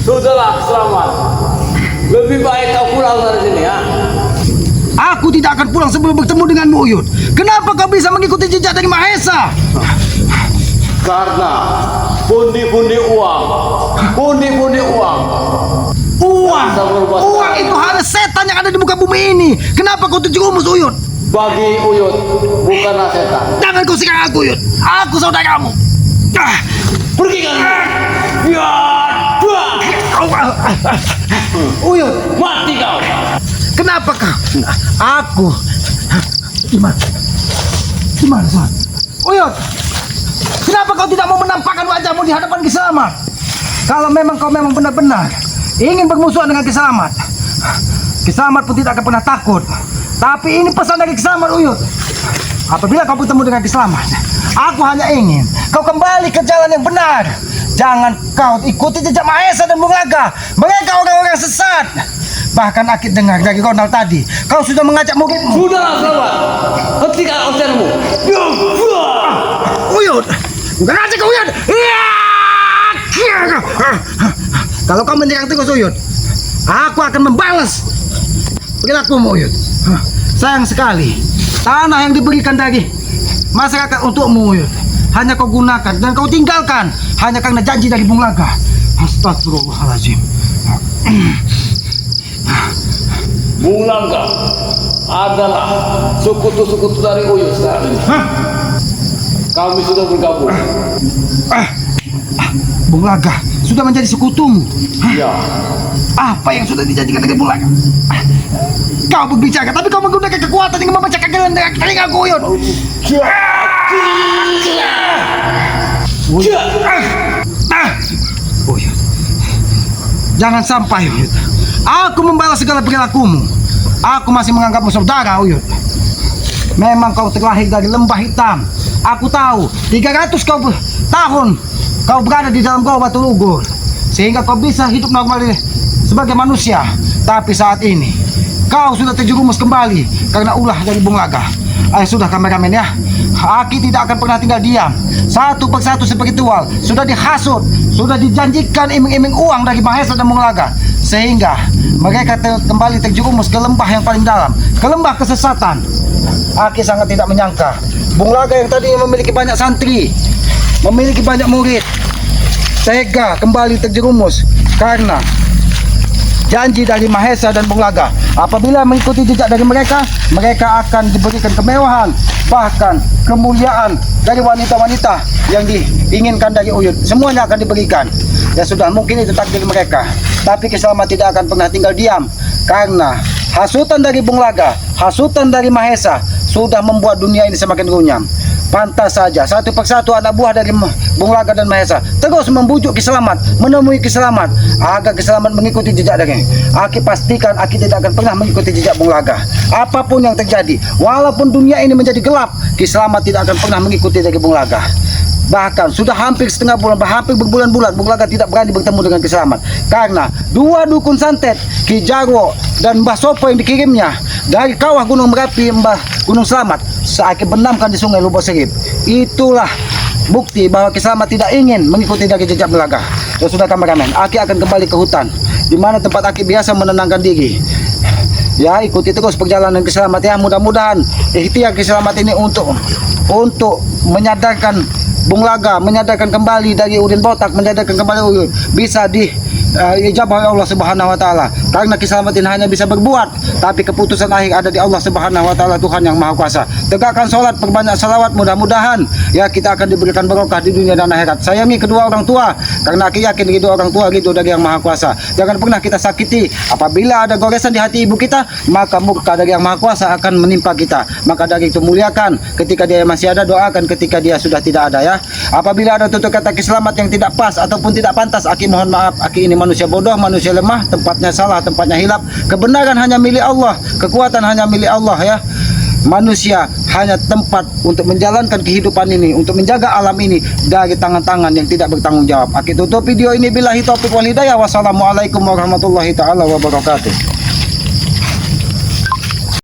Sudahlah, Selamat. Lebih baik kau pulang dari sini ya. Aku tidak akan pulang sebelum bertemu denganmu, Uyut. Kenapa kau bisa mengikuti jejak dari Mahesa? Karena pundi-pundi uang. Uang itu hanya setan yang ada di muka bumi ini. Kenapa kau terjerumus, Uyut? Bagi Uyut bukanlah setan. Jangan kau sikang aku, Uyut. Aku saudaramu. Pergi kalian. Ya, Uyut, mati kau. kenapa kau? Aku. Gimana? Son? Uyut, kenapa kau tidak mau menampakkan wajahmu di hadapan Ki Selamat? Kalau memang kau memang benar-benar ingin bermusuhan dengan Ki Selamat, Ki Selamat pun tidak akan pernah takut. Tapi ini pesan dari Ki Selamat, Uyut. Apabila kau bertemu dengan Ki Selamat, aku hanya ingin kau kembali ke jalan yang benar. Jangan kau ikuti jejak Mahesa dan Bulaga. Mereka orang-orang sesat. Bahkan Akik dengar dari Ronald tadi, kau sudah mengajak muridmu. Sudahlah, Selamat. Hentikan oceanmu. Uyut, bukan aja kau, Uyut. Kalau kau menyerang terus, Uyut, aku akan membalas perilakumu, Uyut. Sayang sekali, tanah yang diberikan dari masyarakat untukmu, Uyut, hanya kau gunakan dan kau tinggalkan hanya karena janji dari Bulaga. Astagfirullahaladzim. Bulaga adalah sekutu-sekutu dari Uyut sekarang ini. Kami sudah bergabung. Bulaga sudah menjadi sekutumu. Ya. Apa yang sudah dijadikan dari Bulaga? Kau berbicara, tapi kau menggunakan kekuatan yang memecahkan telingaku, Uyut. Uyut, jangan sampai, Uyut, aku membalas segala perilakumu. Aku masih menganggapmu saudara, Uyut. Memang kau terlahir dari lembah hitam. Aku tahu 300 tahun kau berada di dalam goa Batu Lugur sehingga kau bisa hidup normal sebagai manusia. Tapi saat ini kau sudah terjerumus kembali karena ulah dari Bulaga. Sudah kameramen ya, Aki tidak akan pernah tinggal diam. Satu persatu spiritual sudah dihasut, sudah dijanjikan iming-iming uang dari Mahesa dan Bulaga, sehingga mereka kembali terjerumus ke lembah yang paling dalam, ke lembah kesesatan. Aki sangat tidak menyangka Bulaga yang tadinya memiliki banyak santri, memiliki banyak murid, tega kembali terjerumus karena janji dari Mahesa dan Bulaga. Apabila mengikuti jejak dari mereka, mereka akan diberikan kemewahan, bahkan kemuliaan dari wanita-wanita yang diinginkan dari Uyut. Semuanya akan diberikan. Ya sudah, mungkin itu takdir mereka. Tapi Ki Selamat tidak akan pernah tinggal diam karena hasutan dari Bulaga, hasutan dari Mahesa sudah membuat dunia ini semakin runyam. Pantas saja satu persatu anak buah dari Bung Laga dan Mahesa terus membujuk Ki Selamat, menemui Ki Selamat agar Ki Selamat mengikuti jejak daging. Aki pastikan Aki tidak akan pernah mengikuti jejak Bung Laga. Apapun yang terjadi, walaupun dunia ini menjadi gelap, Ki Selamat tidak akan pernah mengikuti dari Bung Laga. Bahkan sudah hampir setengah bulan, hampir berbulan-bulan Bung Laga tidak berani bertemu dengan Ki Selamat karena dua dukun santet Ki Jarwo dan Mbah Sopo yang dikirimnya dari kawah Gunung Merapi, Gunung Selamat seakan benamkan di Sungai Lubuk Serip. Itulah bukti bahwa Ki Selamat tidak ingin mengikuti dari jejak Bung Laga. Ya sudah kameramen, Aki akan kembali ke hutan di mana tempat Aki biasa menenangkan diri. Ya, ikuti terus perjalanan Ki Selamat ya. Mudah-mudahan ikhtiar Ki Selamat ini untuk menyadarkan Bung Laga, menyadarkan kembali dari Udin Botak, menyadarkan kembali bisa ijabah oleh Allah Subhanahu wa taala. Karena Ki Selamat ini hanya bisa berbuat, tapi keputusan akhir ada di Allah Subhanahu wa taala, Tuhan yang Maha Kuasa. Tegakkan salat, perbanyak salawat, mudah-mudahan ya kita akan diberikan barokah di dunia dan akhirat. Sayangi kedua orang tua karena Aki yakin kedua orang tua ridho dari Yang Maha Kuasa. Jangan pernah kita sakiti. Apabila ada goresan di hati ibu kita, maka murka dari Yang Maha Kuasa akan menimpa kita. Maka dari itu muliakan ketika dia masih ada, doakan ketika dia sudah tidak ada ya. Apabila ada tutur kata Ki Selamat yang tidak pas ataupun tidak pantas, Aki mohon maaf. Aki ini manusia bodoh, manusia lemah, tempatnya salah, tempatnya hilap. Kebenaran hanya milik Allah, kekuatan hanya milik Allah ya. Manusia hanya tempat untuk menjalankan kehidupan ini, untuk menjaga alam ini dari tangan-tangan yang tidak bertanggung jawab. Aki tutup video ini billahi taufiq wal hidayah. Wassalamualaikum warahmatullahi taala wabarakatuh.